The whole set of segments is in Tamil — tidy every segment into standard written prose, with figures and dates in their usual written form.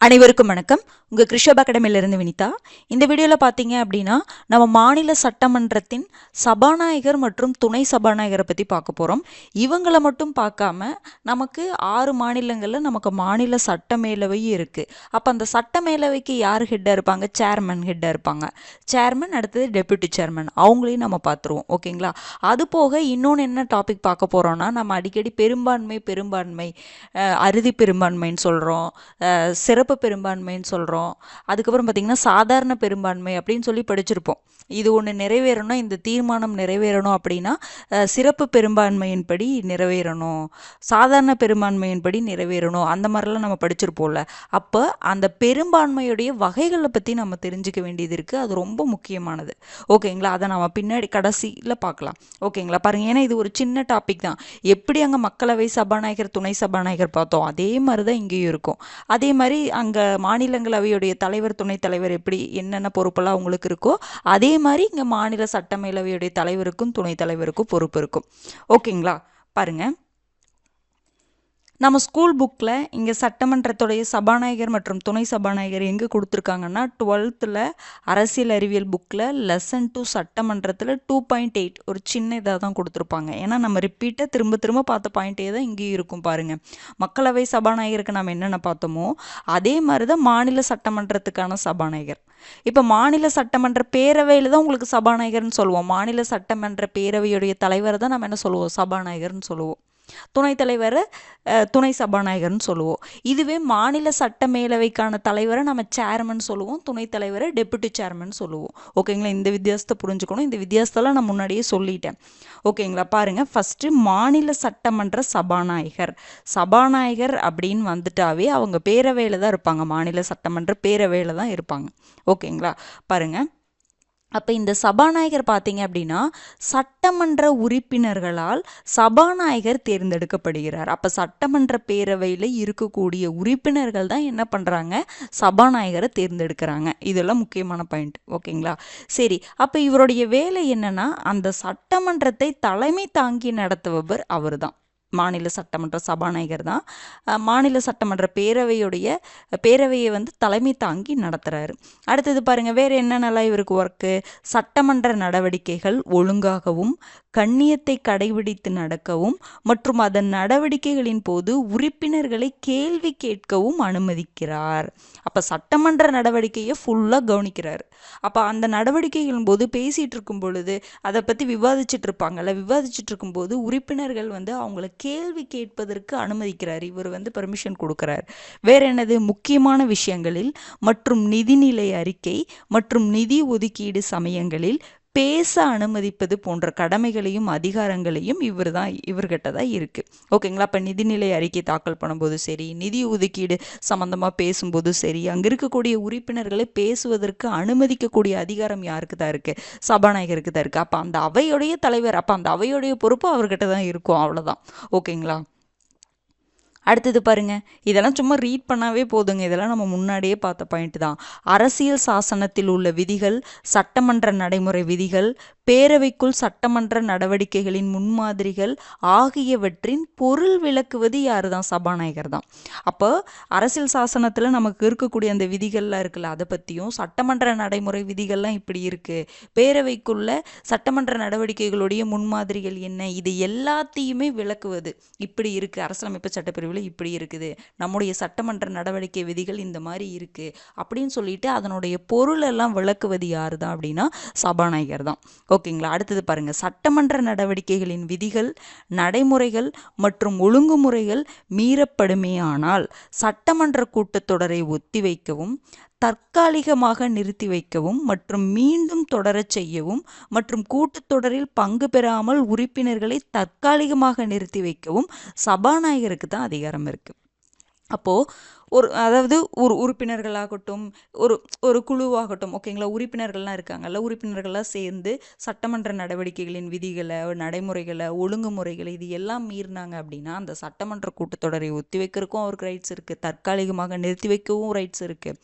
அனைவருக்கும் வணக்கம். உங்கள் கிருஷப் அகாடமியிலிருந்து வினிதா. இந்த வீடியோவில் பார்த்தீங்க அப்படின்னா நம்ம மாநில சட்டமன்றத்தின் சபாநாயகர் மற்றும் துணை சபாநாயகரை பற்றி பார்க்க போகிறோம். இவங்களை மட்டும் பார்க்காம நமக்கு 6 மாநிலங்களில் நமக்கு மாநில சட்ட மேலவையும் இருக்குது. அப்போ அந்த சட்ட மேலவைக்கு யார் ஹெட்டாக இருப்பாங்க? சேர்மன் ஹெட்டாக இருப்பாங்க. சேர்மன், அடுத்தது டெப்யூட்டி சேர்மன், அவங்களையும் நம்ம பார்த்துருவோம். ஓகேங்களா? அது போக இன்னொன்று என்ன டாபிக் பார்க்க போகிறோன்னா, நம்ம அடிக்கடி பெரும்பான்மை அறுதி பெரும்பான்மைன்னு சொல்கிறோம், சிறப்பு பெரும்பான்மைன்னு சொல்கிறோம். அதுக்கப்புறம் பார்த்திங்கன்னா சாதாரண பெரும்பான்மை அப்படின்னு சொல்லி படிச்சிருப்போம். இது ஒன்று நிறைவேறணும், இந்த தீர்மானம் நிறைவேறணும் அப்படின்னா சிறப்பு பெரும்பான்மையின்படி நிறைவேறணும், சாதாரண பெரும்பான்மையின்படி நிறைவேறணும், அந்த மாதிரிலாம் நம்ம படிச்சிருப்போம்ல. அப்போ அந்த பெரும்பான்மையுடைய வகைகளை பற்றி நம்ம தெரிஞ்சுக்க வேண்டியது இருக்குது. அது ரொம்ப முக்கியமானது. ஓகேங்களா? அதை நம்ம பின்னாடி கடைசியில் பார்க்கலாம். ஓகேங்களா? பாருங்கள், ஏன்னா இது ஒரு சின்ன டாபிக் தான். எப்படி அங்கே மக்களவை சபாநாயகர் துணை சபாநாயகர் பார்த்தோம், அதே மாதிரி தான் இங்கேயும் இருக்கும். அதே மாதிரி அங்கே மாநிலங்களவையுடைய தலைவர் துணைத் தலைவர் எப்படி என்னென்ன பொறுப்பெல்லாம் அவங்களுக்கு இருக்கோ, அதே மாதிரி இங்கே மாநில சட்டமேலவையுடைய தலைவருக்கும் துணைத் தலைவருக்கும் பொறுப்பு இருக்கும். ஓகேங்களா? பாருங்க, நம்ம ஸ்கூல் புக்கில் இங்கே சட்டமன்றத்துடைய சபாநாயகர் மற்றும் துணை சபாநாயகர் எங்கே கொடுத்துருக்காங்கன்னா 12th அரசியல் அறிவியல் புக்கில் லெசன் 2 சட்டமன்றத்தில் 2.8 ஒரு சின்ன இதாக தான் கொடுத்துருப்பாங்க. ஏன்னா நம்ம ரிப்பீட்டாக திரும்ப திரும்ப பார்த்த பாயிண்டே தான் இங்கேயும் இருக்கும். பாருங்கள், மக்களவை சபாநாயகருக்கு நம்ம என்னென்ன பார்த்தோமோ அதே மாதிரி தான் மாநில சட்டமன்றத்துக்கான சபாநாயகர். இப்போ மாநில சட்டமன்ற பேரவையில் தான் உங்களுக்கு சபாநாயகர்னு சொல்லுவோம். மாநில சட்டமன்ற பேரவையுடைய தலைவரை தான் நம்ம என்ன சொல்லுவோம்? சபாநாயகர்னு சொல்லுவோம். துணைத் தலைவரை துணை சபாநாயகர்னு சொல்லுவோம். இதுவே மாநில சட்ட மேலவைக்கான தலைவரை நம்ம சேர்மன் சொல்லுவோம், துணைத் தலைவரை டெப்யூட்டி சேர்மன் சொல்லுவோம். ஓகேங்களா? இந்த வித்தியாசத்தை புரிஞ்சுக்கணும். இந்த வித்தியாசத்தெல்லாம் நான் முன்னாடியே சொல்லிட்டேன். ஓகேங்களா? பாருங்க, ஃபர்ஸ்ட் மாநில சட்டமன்ற சபாநாயகர் அப்படின்னு வந்துட்டாவே அவங்க பேரவையில் தான் இருப்பாங்க. மாநில சட்டமன்ற பேரவையில் தான் இருப்பாங்க. ஓகேங்களா? பாருங்க, அப்போ இந்த சபாநாயகர் பார்த்தீங்க அப்படின்னா சட்டமன்ற உறுப்பினர்களால் சபாநாயகர் தேர்ந்தெடுக்கப்படுகிறார். அப்போ சட்டமன்ற பேரவையில் இருக்கக்கூடிய உறுப்பினர்கள் தான் என்ன பண்ணுறாங்க? சபாநாயகரை தேர்ந்தெடுக்கிறாங்க. இதெல்லாம் முக்கியமான பாயிண்ட். ஓகேங்களா? சரி, அப்போ இவருடைய வேலை என்னன்னா அந்த சட்டமன்றத்தை தலைமை தாங்கி நடத்துபவர் அவர் தான். மாநில சட்டமன்ற சபாநாயகர் தான் மாநில சட்டமன்ற பேரவையை தலைமை தாங்கி நடத்துகிறாரு. அடுத்தது பாருங்கள், வேறு என்னென்னலாம் இவருக்கு ஒர்க்கு? சட்டமன்ற நடவடிக்கைகள் ஒழுங்காகவும் கண்ணியத்தை கடைபிடித்து நடக்கவும் மற்றும் அதன் நடவடிக்கைகளின் போது உறுப்பினர்களை கேள்வி கேட்கவும் அனுமதிக்கிறார். அப்போ சட்டமன்ற நடவடிக்கையை ஃபுல்லாக கவனிக்கிறார். அப்போ அந்த நடவடிக்கைகளின் போது பேசிகிட்டு இருக்கும் பொழுது அதை பற்றி விவாதிச்சுட்டு இருக்கும்போது உறுப்பினர்கள் அவங்கள கேள்வி கேட்பதற்கு அனுமதிக்கிறார். இவர் பெர்மிஷன் கொடுக்கிறார். வேற என்னது? முக்கியமான விஷயங்களில் மற்றும் நிதிநிலை அறிக்கை மற்றும் நிதி ஒதுக்கீடு சமயங்களில் பேச அனுமதிப்பது போன்ற கடமைகளையும் அதிகாரங்களையும் இவர்கிட்ட தான் இருக்கு. ஓகேங்களா? அப்போ நிதிநிலை அறிக்கை தாக்கல் பண்ணும்போது சரி, நிதி ஒதுக்கீடு சம்பந்தமாக பேசும்போது சரி, அங்கே இருக்கக்கூடிய உறுப்பினர்களை பேசுவதற்கு அனுமதிக்கக்கூடிய அதிகாரம் யாருக்கு தான் இருக்கு? சபாநாயகருக்கு தான் இருக்கு. அப்போ அந்த அவையுடைய தலைவர், அப்போ அந்த அவையுடைய பொறுப்பு அவர்கிட்ட தான் இருக்கும். அவ்வளோதான். ஓகேங்களா? அடுத்தது பாருங்க, இதெல்லாம் சும்மா ரீட் பண்ணாவே போதுங்க. இதெல்லாம் நம்ம முன்னாடியே பார்த்த பாயிண்ட் தான். அரசியல் சாசனத்தில் உள்ள விதிகள், சட்டமன்ற நடைமுறை விதிகள், பேரவைக்குள் சட்டமன்ற நடவடிக்கைகளின் முன்மாதிரிகள் ஆகியவற்றின் பொருள் விளக்குவது யாரு தான்? சபாநாயகர் தான். அப்போ அரசியல் சாசனத்தில் நமக்கு இருக்கக்கூடிய அந்த விதிகள்லாம் இருக்குல்ல, அதை பற்றியும் சட்டமன்ற நடைமுறை விதிகள்லாம் இப்படி இருக்குது, பேரவைக்குள்ள சட்டமன்ற நடவடிக்கைகளுடைய முன்மாதிரிகள் என்ன, இது எல்லாத்தையுமே விளக்குவது இப்படி இருக்குது, அரசியலமைப்பு சட்டப்பிரிவில் இப்படி இருக்குது, நம்முடைய சட்டமன்ற நடவடிக்கை விதிகள் இந்த மாதிரி இருக்குது அப்படின்னு சொல்லிட்டு அதனுடைய பொருள் எல்லாம் விளக்குவது யாரு தான் அப்படின்னா சபாநாயகர் தான். ஓகேங்களா? அடுத்தது பாருங்க, சட்டமன்ற நடவடிக்கைகளின் விதிகள், நடைமுறைகள் மற்றும் ஒழுங்குமுறைகள் மீறப்படுமேயானால் சட்டமன்ற கூட்டத்தொடரை ஒத்திவைக்கவும், தற்காலிகமாக நிறுத்தி வைக்கவும் மற்றும் மீண்டும் தொடரச் செய்யவும் மற்றும் கூட்டத்தொடரில் பங்கு பெறாமல் உறுப்பினர்களை தற்காலிகமாக நிறுத்தி வைக்கவும் சபாநாயகருக்கு தான் அதிகாரம் இருக்கு. அப்போது ஒரு உறுப்பினர்களாகட்டும், ஒரு குழுவாகட்டும், ஓகேங்களா, உறுப்பினர்கள்லாம் இருக்காங்கல்ல, உறுப்பினர்கள்லாம் சேர்ந்து சட்டமன்ற நடவடிக்கைகளின் விதிகளை, நடைமுறைகளை, ஒழுங்குமுறைகளை இது எல்லாம் மீறினாங்க அப்படின்னா அந்த சட்டமன்ற கூட்டத்தொடரை ஒத்தி வைக்கிறதுக்கும் அவருக்கு ரைட்ஸ் இருக்குது, தற்காலிகமாக நிறுத்தி வைக்கவும் ரைட்ஸ் இருக்குது,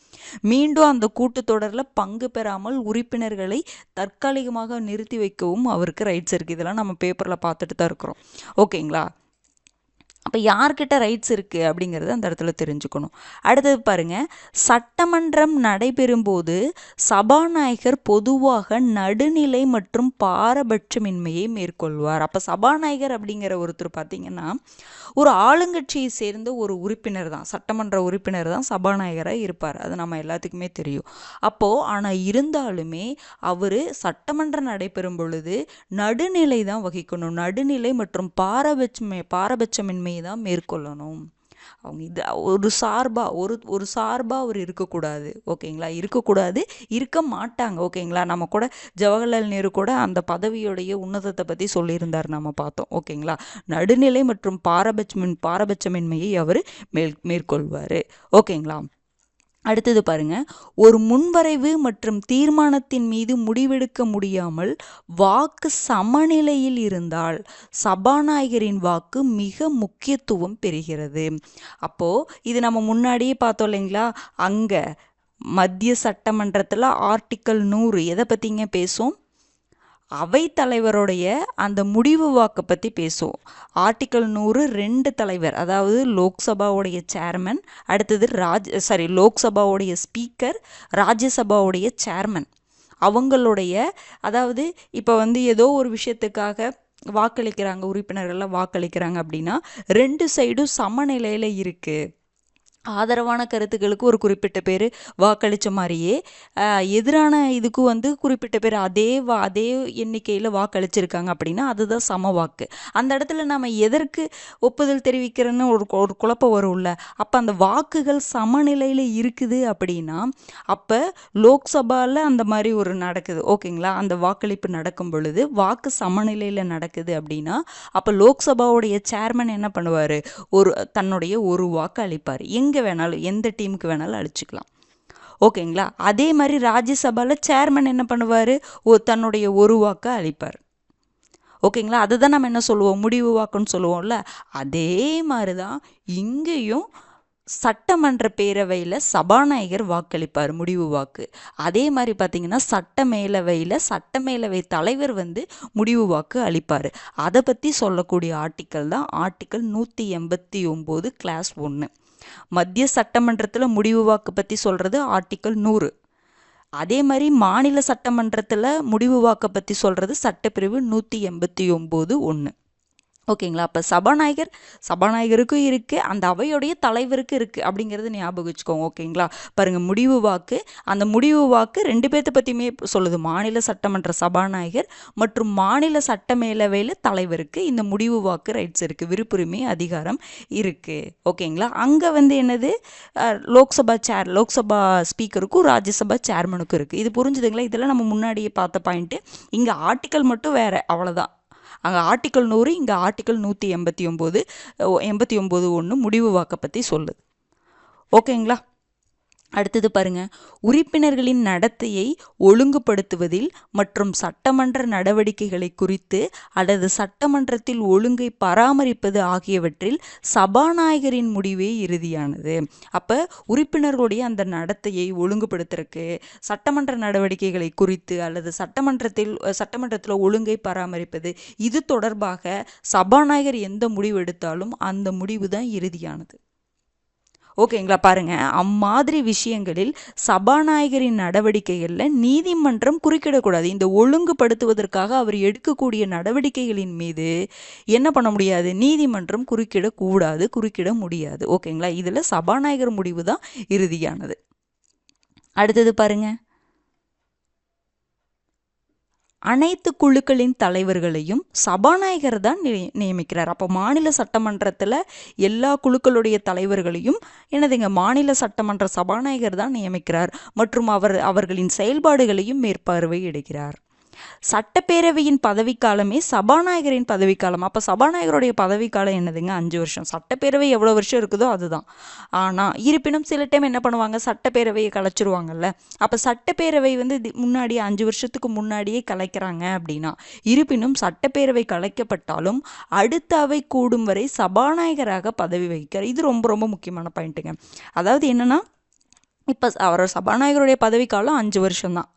மீண்டும் அந்த கூட்டத்தொடரில் பங்கு பெறாமல் உறுப்பினர்களை தற்காலிகமாக நிறுத்தி வைக்கவும் அவருக்கு ரைட்ஸ் இருக்குது. இதெல்லாம் நம்ம பேப்பரில் பார்த்துட்டு தான் இருக்கிறோம். ஓகேங்களா? அப்போ யார்கிட்ட ரைட்ஸ் இருக்குது அப்படிங்கிறது அந்த இடத்துல தெரிஞ்சுக்கணும். அடுத்தது பாருங்கள், சட்டமன்றம் நடைபெறும்போது சபாநாயகர் பொதுவாக நடுநிலை மற்றும் பாரபட்சமின்மையை மேற்கொள்வார். அப்போ சபாநாயகர் அப்படிங்கிற ஒருத்தர் பார்த்திங்கன்னா ஒரு ஆளுங்கட்சியை சேர்ந்த ஒரு உறுப்பினர் தான், சட்டமன்ற உறுப்பினர் தான் சபாநாயகராக இருப்பார். அது நம்ம எல்லாத்துக்குமே தெரியும். அப்போது ஆனால் இருந்தாலுமே அவர் சட்டமன்றம் நடைபெறும் பொழுது நடுநிலை தான் வகிக்கணும். நடுநிலை மற்றும் பாரபட்சமின்மையை தான் மேற்கொள்ளணும். அவங்க இது ஒரு சார்பாக அவர் இருக்கக்கூடாது. ஓகேங்களா, இருக்கக்கூடாது, இருக்க மாட்டாங்க. ஓகேங்களா, நம்ம கூட ஜவஹர்லால் நேரு கூட அந்த பதவியுடைய உன்னதத்தை பற்றி சொல்லியிருந்தார், நம்ம பார்த்தோம். ஓகேங்களா, நடுநிலை மற்றும் பாரபட்சமின்மையை அவர் மேற்கொள்வார். ஓகேங்களா. அடுத்தது பாருங்க, ஒரு முன்வரைவு மற்றும் தீர்மானத்தின் மீது முடிவெடுக்க முடியாமல் வாக்கு சமநிலையில் இருந்தால் சபாநாயகரின் வாக்கு மிக முக்கியத்துவம் பெறுகிறது. அப்போ இது நம்ம முன்னாடியே பார்த்தோம் இல்லைங்களா, அங்க மத்திய சட்டமன்றத்தில் ஆர்டிக்கல் 100 எதை பற்றிங்க பேசும்? அவைத்தலைவருடைய அந்த முடிவு வாக்கை பற்றி பேசுவோம். ஆர்டிக்கல் 100 2 தலைவர், அதாவது லோக்சபாவுடைய சேர்மன், அடுத்தது லோக்சபாவுடைய ஸ்பீக்கர், ராஜ்யசபாவுடைய சேர்மன், அவங்களுடைய, அதாவது இப்போ ஏதோ ஒரு விஷயத்துக்காக வாக்களிக்கிறாங்க, உறுப்பினர்கள்லாம் வாக்களிக்கிறாங்க அப்படின்னா 2 சைடும் சமநிலையில் இருக்குது. ஆதரவான கருத்துக்களுக்கு ஒரு குறிப்பிட்ட பேர் வாக்களித்த மாதிரியே எதிரான இதுக்கும் குறிப்பிட்ட பேர் அதே எண்ணிக்கையில் வாக்களிச்சிருக்காங்க அப்படின்னா அதுதான் சம வாக்கு. அந்த இடத்துல நம்ம எதற்கு ஒப்புதல் தெரிவிக்கிறேன்னு ஒரு குழப்பம் வரும்ல. அப்போ அந்த வாக்குகள் சமநிலையில் இருக்குது அப்படின்னா அப்போ லோக்சபாவில் அந்த மாதிரி ஒரு நடக்குது. ஓகேங்களா, அந்த வாக்களிப்பு நடக்கும் பொழுது வாக்கு சமநிலையில் நடக்குது அப்படின்னா அப்போ லோக்சபாவுடைய சேர்மன் என்ன பண்ணுவார்? தன்னுடைய ஒரு வாக்கு அளிப்பார். வேணாலும் எந்த டீமுக்கு வேணாலும் அழிச்சுக்கலாம். ஓகேங்களா, அதே மாதிரி ராஜ்யசபாவில் சேர்மன் என்ன பண்ணுவார்? தன்னுடைய ஒரு வாக்கை அளிப்பார். ஓகேங்களா, அதுதான் நம்ம என்ன சொல்லுவோம்? முடிவு வாக்குன்னு சொல்லுவோம்ல. அதே மாதிரி தான் இங்கேயும் சட்டமன்ற பேரவையில் சபாநாயகர் வாக்களிப்பார், முடிவு வாக்கு. அதே மாதிரி பார்த்தீங்கன்னா சட்டமேலவை தலைவர் முடிவு வாக்கு அளிப்பார். அதை பற்றி சொல்லக்கூடிய ஆர்டிக்கல் தான் ஆர்டிக்கல் 189 கிளாஸ் 1. மத்திய சட்டமன்றத்தில் முடிவு வாக்கு பற்றி சொல்கிறது ஆர்டிக்கல் 100. அதே மாதிரி மாநில சட்டமன்றத்தில் முடிவு வாக்கை பற்றி சொல்கிறது சட்டப்பிரிவு 189(1). ஓகேங்களா, அப்போ சபாநாயகருக்கும் இருக்குது, அந்த அவையுடைய தலைவருக்கு இருக்குது அப்படிங்கிறது ஞாபகம் வச்சுக்கோங்க. ஓகேங்களா, பாருங்கள், முடிவு வாக்கு, அந்த முடிவு வாக்கு 2 பேர்த்த பற்றியுமே சொல்லுது. மாநில சட்டமன்ற சபாநாயகர் மற்றும் மாநில சட்டமேலவையில் தலைவருக்கு இந்த முடிவு வாக்கு ரைட்ஸ் இருக்குது, விருப்புரிமை அதிகாரம் இருக்குது. ஓகேங்களா, அங்கே என்னது லோக்சபா ஸ்பீக்கருக்கும் ராஜ்யசபா சேர்மனுக்கும் இருக்குது. இது புரிஞ்சுதுங்களா? இதெல்லாம் நம்ம முன்னாடியே பார்த்த பாயிண்ட்டு. இங்கே ஆர்டிக்கல் மட்டும் வேறு, அவ்வளோதான். அங்கே ஆர்டிக்கல் 100, இங்கே ஆர்டிக்கல் 189(1) முடிவு வாக்கை பற்றி சொல்லுது. ஓகேங்களா. அடுத்தது பாருங்க, உறுப்பினர்களின் நடத்தையை ஒழுங்குபடுத்துவதில் மற்றும் சட்டமன்ற நடவடிக்கைகளை குறித்து அல்லது சட்டமன்றத்தில் ஒழுங்கை பராமரிப்பது ஆகியவற்றில் சபாநாயகரின் முடிவே இறுதியானது. அப்போ உறுப்பினர்களுடைய அந்த நடத்தையை ஒழுங்குபடுத்துறதுக்கு, சட்டமன்ற நடவடிக்கைகளை குறித்து அல்லது சட்டமன்றத்தில் ஒழுங்கை பராமரிப்பது, இது தொடர்பாக சபாநாயகர் எந்த முடிவு எடுத்தாலும் அந்த முடிவு தான் இறுதியானது. ஓகேங்களா, பாருங்க, அம்மாதிரி விஷயங்களில் சபாநாயகரின் நடவடிக்கைகளில் நீதிமன்றம் குறுக்கிடக்கூடாது. இந்த ஒழுங்குபடுத்துவதற்காக அவர் எடுக்கக்கூடிய நடவடிக்கைகளின் மீது என்ன பண்ண முடியாது? நீதிமன்றம் குறுக்கிட முடியாது. ஓகேங்களா, இதில் சபாநாயகர் முடிவு தான் இறுதியானது. அடுத்தது பாருங்க, அனைத்து குழுக்களின் தலைவர்களையும் சபாநாயகர் தான் நியமிக்கிறார். அப்போ மாநில சட்டமன்றத்தில் எல்லா குழுக்களுடைய தலைவர்களையும் மாநில சட்டமன்ற சபாநாயகர் தான் நியமிக்கிறார் மற்றும் அவர்களின் செயல்பாடுகளையும் மேற்பார்வையிடுகிறார். சட்டப்பேரவையின் பதவிக்காலமே சபாநாயகரின் பதவிக்காலம். அப்போ சபாநாயகருடைய பதவிக்காலம் என்னதுங்க? 5 வருஷம். சட்டப்பேரவை எவ்வளோ வருஷம் இருக்குதோ அதுதான். ஆனால் இருப்பினும் சில டைம் என்ன பண்ணுவாங்க? சட்டப்பேரவையை கலைச்சிருவாங்கல்ல. அப்போ சட்டப்பேரவை முன்னாடி 5 வருஷத்துக்கு முன்னாடியே கலைக்கிறாங்க அப்படின்னா, இருப்பினும் சட்டப்பேரவை கலைக்கப்பட்டாலும் அடுத்த அவை கூடும் வரை சபாநாயகராக பதவி வகிக்கிறார். இது ரொம்ப ரொம்ப முக்கியமான பாயிண்ட்டுங்க. அதாவது என்னன்னா, இப்போ அவர் சபாநாயகருடைய பதவிக்காலம் 5 வருஷம்தான்.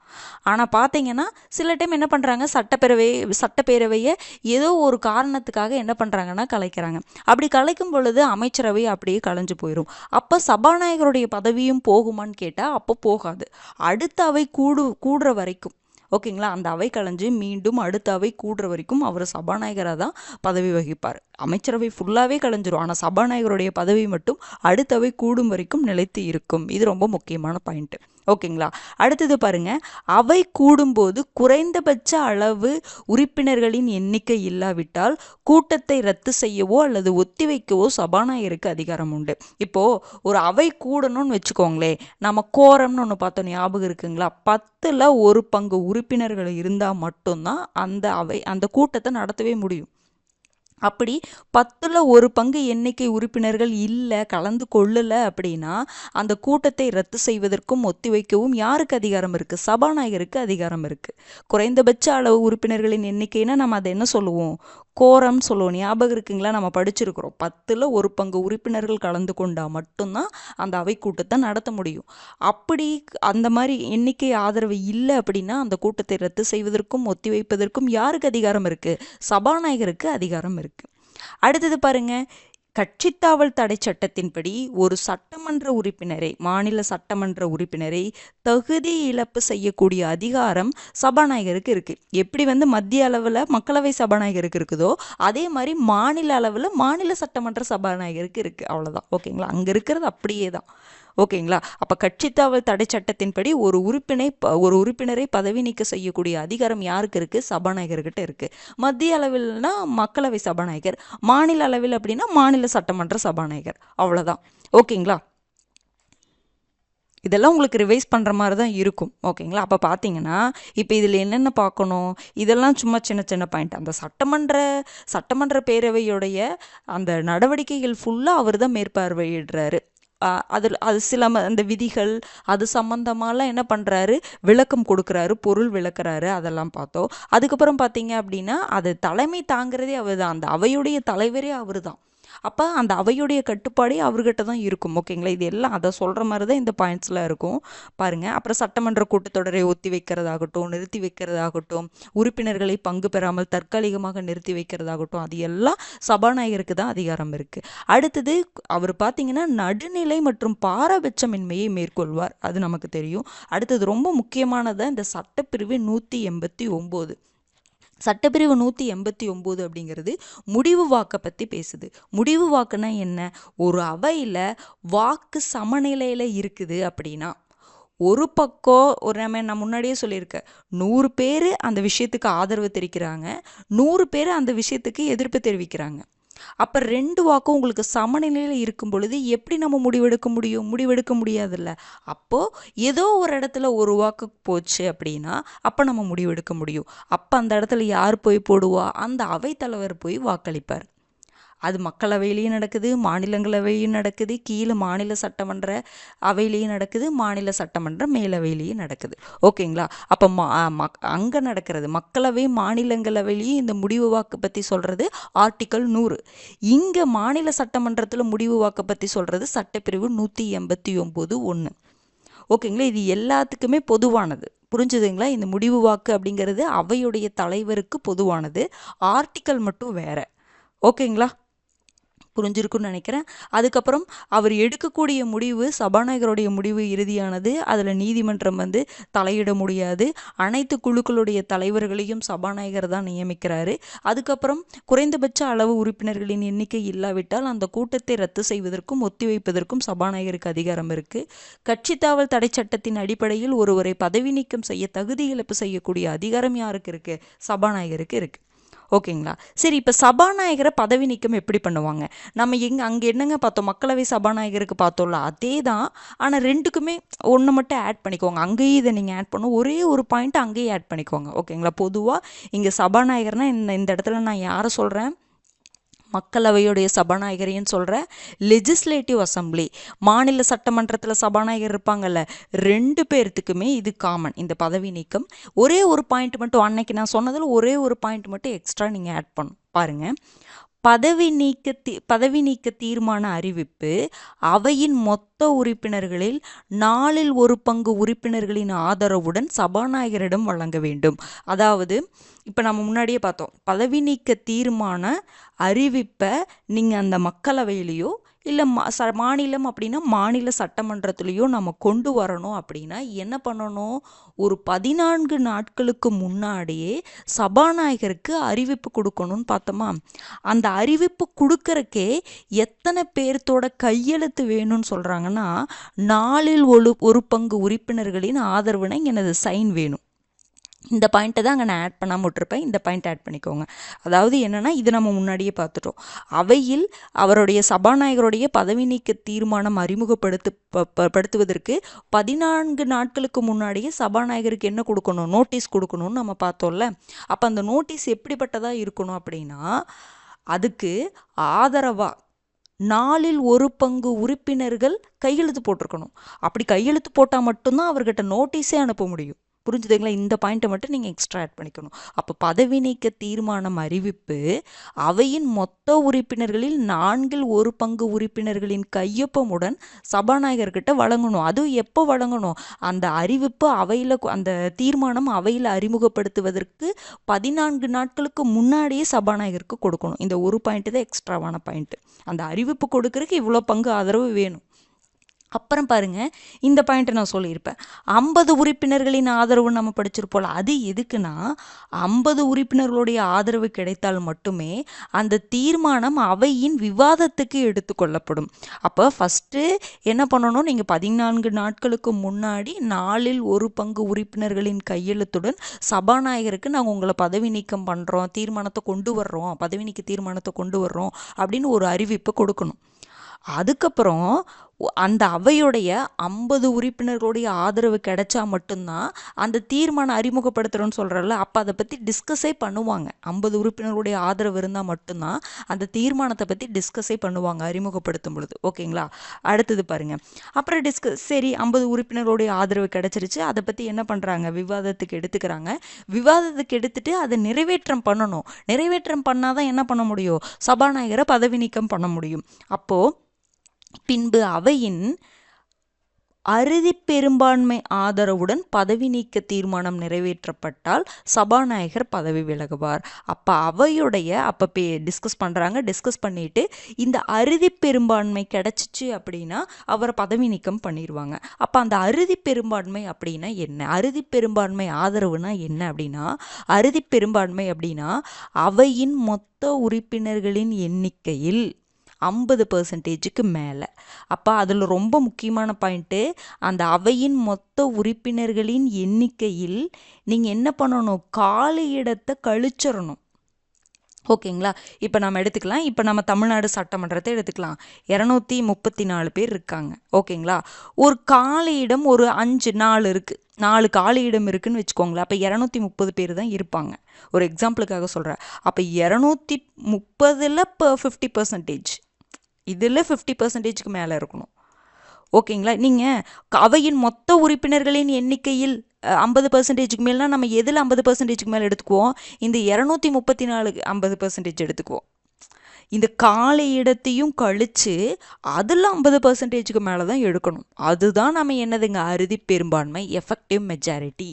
ஆனால் பார்த்தீங்கன்னா சில டைம் என்ன பண்ணுறாங்க, சட்டப்பேரவையை ஏதோ ஒரு காரணத்துக்காக என்ன பண்ணுறாங்கன்னா கலைக்கிறாங்க. அப்படி கலைக்கும் பொழுது அமைச்சரவை அப்படியே கலைஞ்சு போயிடும். அப்போ சபாநாயகருடைய பதவியும் போகுமான்னு கேட்டால் அப்போ போகாது. அடுத்த அவை கூடுற வரைக்கும், ஓகேங்களா, அந்த அவை கலைஞ்சு மீண்டும் அடுத்த அவை கூடுற வரைக்கும் அவர் சபாநாயகராக தான் பதவி வகிப்பார். அமைச்சரவை ஃபுல்லாகவே கலைஞ்சிரும், ஆனால் சபாநாயகருடைய பதவி மட்டும் அடுத்த அவை கூடும் வரைக்கும் நிலைத்து இருக்கும். இது ரொம்ப முக்கியமான பாயிண்ட்டு. ஓகேங்களா. அடுத்தது பாருங்க, அவை கூடும்போது குறைந்தபட்ச அளவு உறுப்பினர்களின் எண்ணிக்கை இல்லாவிட்டால் கூட்டத்தை ரத்து செய்யவோ அல்லது ஒத்திவைக்கவோ சபாநாயகருக்கு அதிகாரம் உண்டு. இப்போ ஒரு அவை கூடணும்னு வச்சுக்கோங்களே, நம்ம கோரம்னு ஒன்று பார்த்தோம், ஞாபகம் இருக்குங்களா? 10ல் 1 பங்கு உறுப்பினர்கள் இருந்தால் மட்டும்தான் அந்த கூட்டத்தை நடத்தவே முடியும். அப்படி 10ல் 1 பங்கு எண்ணிக்கை உறுப்பினர்கள் இல்லை, கலந்து கொள்ளலை அப்படின்னா அந்த கூட்டத்தை ரத்து செய்வதற்கும் ஒத்திவைக்கவும் யாருக்கு அதிகாரம் இருக்குது? சபாநாயகருக்கு அதிகாரம் இருக்குது. குறைந்தபட்ச அளவு உறுப்பினர்களின் எண்ணிக்கைன்னா நம்ம அதை என்ன சொல்லுவோம்? கோரம் சொல்லுவோம். ஞாபகம் இருக்குங்களா? நம்ம படிச்சிருக்கிறோம். 10ல் 1 பங்கு உறுப்பினர்கள் கலந்து கொண்டால் மட்டும்தான் அந்த அவை கூட்டத்தை நடத்த முடியும். அப்படி அந்த மாதிரி எண்ணிக்கை ஆதரவு இல்லை அப்படின்னா அந்த கூட்டத்தை ரத்து செய்வதற்கும் ஒத்திவைப்பதற்கும் யாருக்கு அதிகாரம் இருக்குது? சபாநாயகருக்கு அதிகாரம் இருக்குது. அடுத்தது பாருங்க, கட்சித்தாவல் தடை சட்டத்தின்படி ஒரு சட்டமன்ற உறுப்பினரை, மாநில சட்டமன்ற உறுப்பினரை தகுதி இழப்பு செய்யக்கூடிய அதிகாரம் சபாநாயகருக்கு இருக்கு. எப்படி மத்திய அளவில் மக்களவை சபாநாயகருக்கு இருக்குதோ அதே மாதிரி மாநில அளவில் மாநில சட்டமன்ற சபாநாயகருக்கு இருக்கு. அவ்வளோதான். ஓகேங்களா. அங்கே இருக்கிறது அப்படியே தான். ஓகேங்களா. அப்போ கட்சித்தாவல் தடை சட்டத்தின்படி ஒரு உறுப்பினரை பதவி நீக்க செய்யக்கூடிய அதிகாரம் யாருக்கு இருக்குது? சபாநாயகர்கிட்ட இருக்குது. மத்திய அளவில்னா மக்களவை சபாநாயகர், மாநில அளவில் அப்படின்னா மாநில சட்டமன்ற சபாநாயகர். அவ்வளோதான். ஓகேங்களா. இதெல்லாம் உங்களுக்கு ரிவைஸ் பண்ணுற மாதிரி தான் இருக்கும். ஓகேங்களா. அப்போ பார்த்தீங்கன்னா இப்போ இதில் என்னென்ன பார்க்கணும், இதெல்லாம் சும்மா சின்ன சின்ன பாயிண்ட். அந்த சட்டமன்ற பேரவையுடைய அந்த நடவடிக்கைகள் ஃபுல்லாக அவர் தான் மேற்பார்வையிடுறாரு. அது சில அந்த விதிகள் அது சம்மந்தமாலாம் என்ன பண்ணுறாரு, விளக்கம் கொடுக்குறாரு, பொருள் விளக்குறாரு, அதெல்லாம் பார்த்தோம். அதுக்கப்புறம் பார்த்தீங்க அப்படின்னா அது தலைமை தாங்கிறதே அவர் தான், அந்த அவையுடைய தலைவரே அவர் தான். அப்போ அந்த அவையுடைய கட்டுப்பாடே அவர்கிட்ட தான் இருக்கும். ஓகேங்களா. இது எல்லாம் அதை சொல்கிற மாதிரி தான் இந்த பாயிண்ட்ஸ்லாம் இருக்கும் பாருங்கள். அப்புறம் சட்டமன்ற கூட்டத்தொடரை ஒத்தி வைக்கிறதாகட்டும், நிறுத்தி வைக்கிறதாகட்டும், உறுப்பினர்களை பங்கு பெறாமல் தற்காலிகமாக நிறுத்தி வைக்கிறதாகட்டும், அது எல்லாம் சபாநாயகருக்கு தான் அதிகாரம் இருக்குது. அடுத்தது அவர் பார்த்தீங்கன்னா நடுநிலை மற்றும் பாரபட்சமின்மையை மேற்கொள்வார், அது நமக்கு தெரியும். அடுத்தது ரொம்ப முக்கியமானது இந்த சட்டப்பிரிவு 189. சட்டப்பிரிவு 189 அப்படிங்கிறது முடிவு வாக்கை பற்றி பேசுது. முடிவு வாக்குனா என்ன? ஒரு அவையில் வாக்கு சமநிலையில் இருக்குது அப்படின்னா ஒரு பக்கம் நான் முன்னாடியே சொல்லியிருக்கேன், 100 பேர் அந்த விஷயத்துக்கு ஆதரவு தெரிவிக்கிறாங்க, 100 பேர் அந்த விஷயத்துக்கு எதிர்ப்பு தெரிவிக்கிறாங்க. அப்போ 2 வாக்கும் உங்களுக்கு சமநிலையில் இருக்கும் பொழுது எப்படி நம்ம முடிவெடுக்க முடியாதுல்ல. அப்போது ஏதோ ஒரு இடத்துல ஒரு வாக்கு போச்சு அப்படின்னா அப்போ நம்ம முடிவெடுக்க முடியும். அப்போ அந்த இடத்துல யார் போய் போடுவா? அந்த அவைத்தலைவர் போய் வாக்களிப்பார். அது மக்களவையிலையும் நடக்குது, மாநிலங்களவையும் நடக்குது, கீழே மாநில சட்டமன்ற அவையிலையும் நடக்குது, மாநில சட்டமன்ற மேலவையிலையும் நடக்குது. ஓகேங்களா. அப்போ அங்கே நடக்கிறது மக்களவை மாநிலங்களவையிலையும் இந்த முடிவு வாக்கு பற்றி சொல்கிறது ஆர்டிக்கல் 100. இங்கே மாநில சட்டமன்றத்தில் முடிவு வாக்கு பற்றி சொல்கிறது சட்டப்பிரிவு 189(1). ஓகேங்களா. இது எல்லாத்துக்குமே பொதுவானது. புரிஞ்சுதுங்களா? இந்த முடிவு வாக்கு அப்படிங்கிறது அவையுடைய தலைவருக்கு பொதுவானது, ஆர்டிக்கல் மட்டும் வேற. ஓகேங்களா. புரிஞ்சிருக்குன்னு நினைக்கிறேன். அதுக்கப்புறம் அவர் எடுக்கக்கூடிய முடிவு சபாநாயகருடைய முடிவு இறுதியானது. அதில் நீதிமன்றம் தலையிட முடியாது. அனைத்து குழுக்களுடைய தலைவர்களையும் சபாநாயகர் தான் நியமிக்கிறாரு. அதுக்கப்புறம் குறைந்தபட்ச அளவு உறுப்பினர்களின் எண்ணிக்கை இல்லாவிட்டால் அந்த கூட்டத்தை ரத்து செய்வதற்கும் ஒத்திவைப்பதற்கும் சபாநாயகருக்கு அதிகாரம் இருக்கு. கட்சித்தாவல் தடை சட்டத்தின் அடிப்படையில் ஒருவரை பதவி நீக்கம் செய்ய தகுதி இழப்பு செய்யக்கூடிய அதிகாரம் யாருக்கு இருக்கு? சபாநாயகருக்கு இருக்கு. ஓகேங்களா. சரி, இப்போ சபாநாயகரை பதவி நீக்கம் எப்படி பண்ணுவாங்க? நம்ம அங்கே என்னங்க பார்த்தோம், மக்களவை சபாநாயகருக்கு பார்த்தோம்ல, அதே தான். ஆனால் 2க்குமே ஒன்று மட்டும் ஆட் பண்ணிக்கோங்க. அங்கேயும் இதை நீங்கள் ஆட் பண்ணும், ஒரே ஒரு பாயிண்ட் அங்கேயும் ஆட் பண்ணிக்கோங்க. ஓகேங்களா. பொதுவாக இங்கே சபாநாயகர்னா இந்த இடத்துல நான் யாரை சொல்கிறேன்? மக்களவையுடைய சபாநாயகரையும் சொல்கிறேன். லெஜிஸ்லேட்டிவ் அசம்பிளி மாநில சட்டமன்றத்தில் சபாநாயகர் இருப்பாங்கல்ல, 2 பேர்த்துக்குமே இது காமன், இந்த பதவி நீக்கம். ஒரே ஒரு பாயிண்ட் மட்டும், அன்னைக்கு நான் சொன்னதில் ஒரே ஒரு பாயிண்ட் மட்டும் எக்ஸ்ட்ரா நீங்கள் ஆட் பண்ணும் பாருங்கள். பதவி நீக்க தீர்மான அறிவிப்பு அவையின் மொத்த உறுப்பினர்களில் 1/4 உறுப்பினர்களின் ஆதரவுடன் சபாநாயகரிடம் வழங்க வேண்டும். அதாவது இப்போ நம்ம முன்னாடியே பார்த்தோம், பதவி நீக்க தீர்மான அறிவிப்பை நீங்கள் அந்த மக்களவையிலையோ இல்லை மாநிலம் அப்படின்னா மாநில சட்டமன்றத்துலேயோ நம்ம கொண்டு வரணும் அப்படின்னா என்ன பண்ணணும், ஒரு 14 நாட்களுக்கு முன்னாடியே சபாநாயகருக்கு அறிவிப்பு கொடுக்கணும்னு பார்த்தோமா. அந்த அறிவிப்பு கொடுக்கறக்கே எத்தனை பேர்த்தோட கையெழுத்து வேணும்னு சொல்கிறாங்கன்னா 1/4 உறுப்பினர்களின் ஆதரவுனா எனது சைன் வேணும். இந்த பாயிண்ட்டை தான் அங்கே நான் ஆட் பண்ணாமல் விட்டுருப்பேன், இந்த பாயிண்ட் ஆட் பண்ணிக்கோங்க. அதாவது என்னென்னா, இது நம்ம முன்னாடியே பார்த்துட்டோம். அவையில் அவருடைய சபாநாயகருடைய பதவி நீக்க தீர்மானம் அறிமுகப்படுத்துவதற்கு 14 நாட்களுக்கு முன்னாடியே சபாநாயகருக்கு என்ன கொடுக்கணும், நோட்டீஸ் கொடுக்கணும்னு நம்ம பார்த்தோம்ல. அப்போ அந்த நோட்டீஸ் எப்படிப்பட்டதாக இருக்கணும் அப்படின்னா, அதுக்கு ஆதரவாக 1/4 உறுப்பினர்கள் கையெழுத்து போட்டிருக்கணும். அப்படி கையெழுத்து போட்டால் மட்டும்தான் அவர்கிட்ட நோட்டீஸே அனுப்ப முடியும். புரிஞ்சுதுங்களா? இந்த பாயிண்ட்டை மட்டும் நீங்கள் எக்ஸ்ட்ரா ஆட் பண்ணிக்கணும். அப்போ பதவி நீக்க தீர்மானம் அறிவிப்பு அவையின் மொத்த உறுப்பினர்களில் 1/4 உறுப்பினர்களின் கையொப்பமுடன் சபாநாயகர்கிட்ட வழங்கணும். அதுவும் எப்போ வழங்கணும், அந்த அறிவிப்பு அவையில், அந்த தீர்மானம் அவையில் அறிமுகப்படுத்துவதற்கு 14 நாட்களுக்கு முன்னாடியே சபாநாயகருக்கு கொடுக்கணும். இந்த ஒரு பாயிண்ட் தான் எக்ஸ்ட்ராவான பாயிண்ட். அந்த அறிவிப்பு கொடுக்கறதுக்கு இவ்வளோ பங்கு ஆதரவு வேணும். அப்புறம் பாருங்க, இந்த பாயிண்ட்டை நான் சொல்லியிருப்பேன், 50 உறுப்பினர்களின் ஆதரவு நம்ம படிச்சிருப்போம். அது எதுக்குன்னா, 50 உறுப்பினர்களுடைய ஆதரவு கிடைத்தால் மட்டுமே அந்த தீர்மானம் அவையின் விவாதத்துக்கு எடுத்துக்கொள்ளப்படும். அப்போ ஃபஸ்ட்டு என்ன பண்ணணும், நீங்கள் 14 நாட்களுக்கு முன்னாடி 1/4 உறுப்பினர்களின் கையெழுத்துடன் சபாநாயகருக்கு நாங்கள் உங்களை பதவி நீக்கம் பண்ணுறோம், தீர்மானத்தை கொண்டு வர்றோம், பதவி நீக்க தீர்மானத்தை கொண்டு வர்றோம் அப்படின்னு ஒரு அறிவிப்பை கொடுக்கணும். அதுக்கப்புறம் அந்த அவையுடைய 50 உறுப்பினர்களுடைய ஆதரவு கிடைச்சா மட்டும்தான் அந்த தீர்மானம் அறிமுகப்படுத்துகிறோன்னு சொல்கிறல்ல, அப்போ அதை பற்றி டிஸ்கஸே பண்ணுவாங்க. 50 உறுப்பினர்களுடைய ஆதரவு இருந்தால் மட்டும்தான் அந்த தீர்மானத்தை பற்றி டிஸ்கஸே பண்ணுவாங்க அறிமுகப்படுத்தும் பொழுது. ஓகேங்களா? அடுத்தது பாருங்கள். அப்புறம் சரி 50 உறுப்பினர்களுடைய ஆதரவு கிடைச்சிருச்சு, அதை பற்றி என்ன பண்ணுறாங்க, விவாதத்துக்கு எடுத்துக்கிறாங்க. விவாதத்துக்கு எடுத்துட்டு அதை நிறைவேற்றம் பண்ணணும். நிறைவேற்றம் பண்ணாதான் என்ன பண்ண முடியும், சபாநாயகரை பதவி நீக்கம் பண்ண முடியும். அப்போது பின்பு அவையின் அறுதி பெரும்பான்மை ஆதரவுடன் பதவி நீக்க தீர்மானம் நிறைவேற்றப்பட்டால் சபாநாயகர் பதவி விலகுவார். அப்போ அவையுடைய டிஸ்கஸ் பண்ணுறாங்க. டிஸ்கஸ் பண்ணிட்டு இந்த அறுதி பெரும்பான்மை கிடைச்சிச்சு அப்படின்னா அவரை பதவி நீக்கம் பண்ணிடுவாங்க. அப்போ அந்த அறுதி பெரும்பான்மை அப்படின்னா என்ன, அறுதி பெரும்பான்மை ஆதரவுனா என்ன அப்படின்னா, அறுதி பெரும்பான்மை அப்படின்னா அவையின் மொத்த உறுப்பினர்களின் எண்ணிக்கையில் 50% மேலே. அப்போ அதில் ரொம்ப முக்கியமான பாயிண்ட்டு, அந்த அவையின் மொத்த உறுப்பினர்களின் எண்ணிக்கையில் நீங்கள் என்ன பண்ணணும், காலி இடத்தை கழிச்சிடணும். ஓகேங்களா? இப்போ நம்ம எடுத்துக்கலாம். இப்போ நம்ம தமிழ்நாடு சட்டமன்றத்தை எடுத்துக்கலாம். 234 பேர் இருக்காங்க. ஓகேங்களா? ஒரு காலி இடம் ஒரு 4 இருக்குது. 4 காலி இடம் இருக்குன்னு வச்சுக்கோங்களேன். அப்போ 230 பேர் தான் இருப்பாங்க. ஒரு எக்ஸாம்பிளுக்காக சொல்கிறேன். அப்போ 230ல் 50%, இதில் 50%க்கு மேலே இருக்கணும். ஓகேங்களா? நீங்கள் அவையின் மொத்த உறுப்பினர்களின் எண்ணிக்கையில் 50%க்கு மேலேனா நம்ம எதில் 50%க்கு மேலே எடுத்துக்குவோம், இந்த 234 50% எடுத்துக்குவோம். இந்த காலி இடத்தையும் கழித்து அதில் 50%க்கு மேலே தான் எடுக்கணும். அதுதான் நம்ம என்னதுங்க, அறுதி பெரும்பான்மை, எஃபெக்டிவ் மெஜாரிட்டி.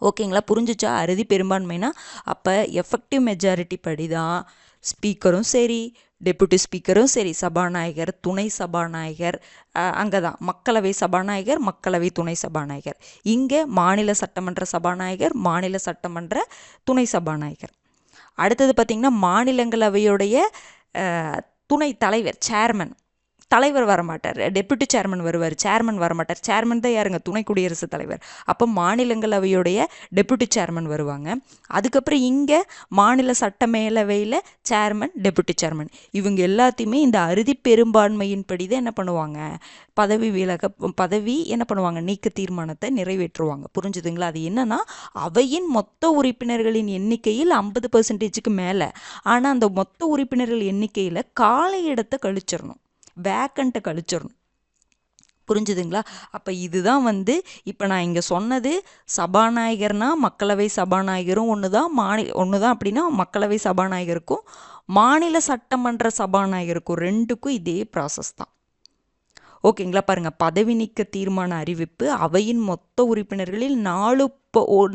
ஓகேங்களா? புரிஞ்சிச்சா? அறுதி பெரும்பான்மைனா அப்போ எஃபெக்டிவ் மெஜாரிட்டி படி தான் ஸ்பீக்கரும் சரி, டெபுட்டி ஸ்பீக்கரும் சரி, சபாநாயகர், துணை சபாநாயகர், அங்கே தான் மக்களவை சபாநாயகர், மக்களவை துணை சபாநாயகர். இங்கே மாநில சட்டமன்ற சபாநாயகர், மாநில சட்டமன்ற துணை சபாநாயகர். அடுத்தது பார்த்திங்கன்னா மாநிலங்களவையுடைய துணை தலைவர், சேர்மன். தலைவர் வரமாட்டார், டெப்யூட்டி சேர்மன் வருவார், சேர்மன் வரமாட்டார். சேர்மன் தான் யாருங்க, துணை குடியரசுத் தலைவர். அப்போ மாநிலங்களவையுடைய டெப்யூட்டி சேர்மன் வருவாங்க. அதுக்கப்புறம் இங்கே மாநில சட்ட மேலவையில் சேர்மன், டெப்யூட்டி சேர்மன், இவங்க எல்லாத்தையுமே இந்த அறுதி பெரும்பான்மையின்படி தான் என்ன பண்ணுவாங்க, பதவி என்ன பண்ணுவாங்க, நீக்க தீர்மானத்தை நிறைவேற்றுவாங்க. புரிஞ்சுதுங்களா? அது என்னன்னா, அவையின் மொத்த உறுப்பினர்களின் எண்ணிக்கையில் 50%க்கு மேலே, ஆனால் அந்த மொத்த உறுப்பினர்கள் எண்ணிக்கையில் காலி இடத்தை கழிச்சிடணும், வேக்கண்ட்டை கழிச்சிடணும். புரிஞ்சுதுங்களா? அப்போ இதுதான் இப்போ நான் இங்கே சொன்னது, சபாநாயகர்னா மக்களவை சபாநாயகரும் ஒன்று தான், ஒன்று தான் அப்படின்னா மக்களவை சபாநாயகருக்கும் மாநில சட்டமன்ற சபாநாயகருக்கும் ரெண்டுக்கும் இதே ப்ராசஸ் தான். ஓகேங்களா, பாருங்க, பதவி நீக்க தீர்மான அறிவிப்பு அவையின் மொத்த உறுப்பினர்களில்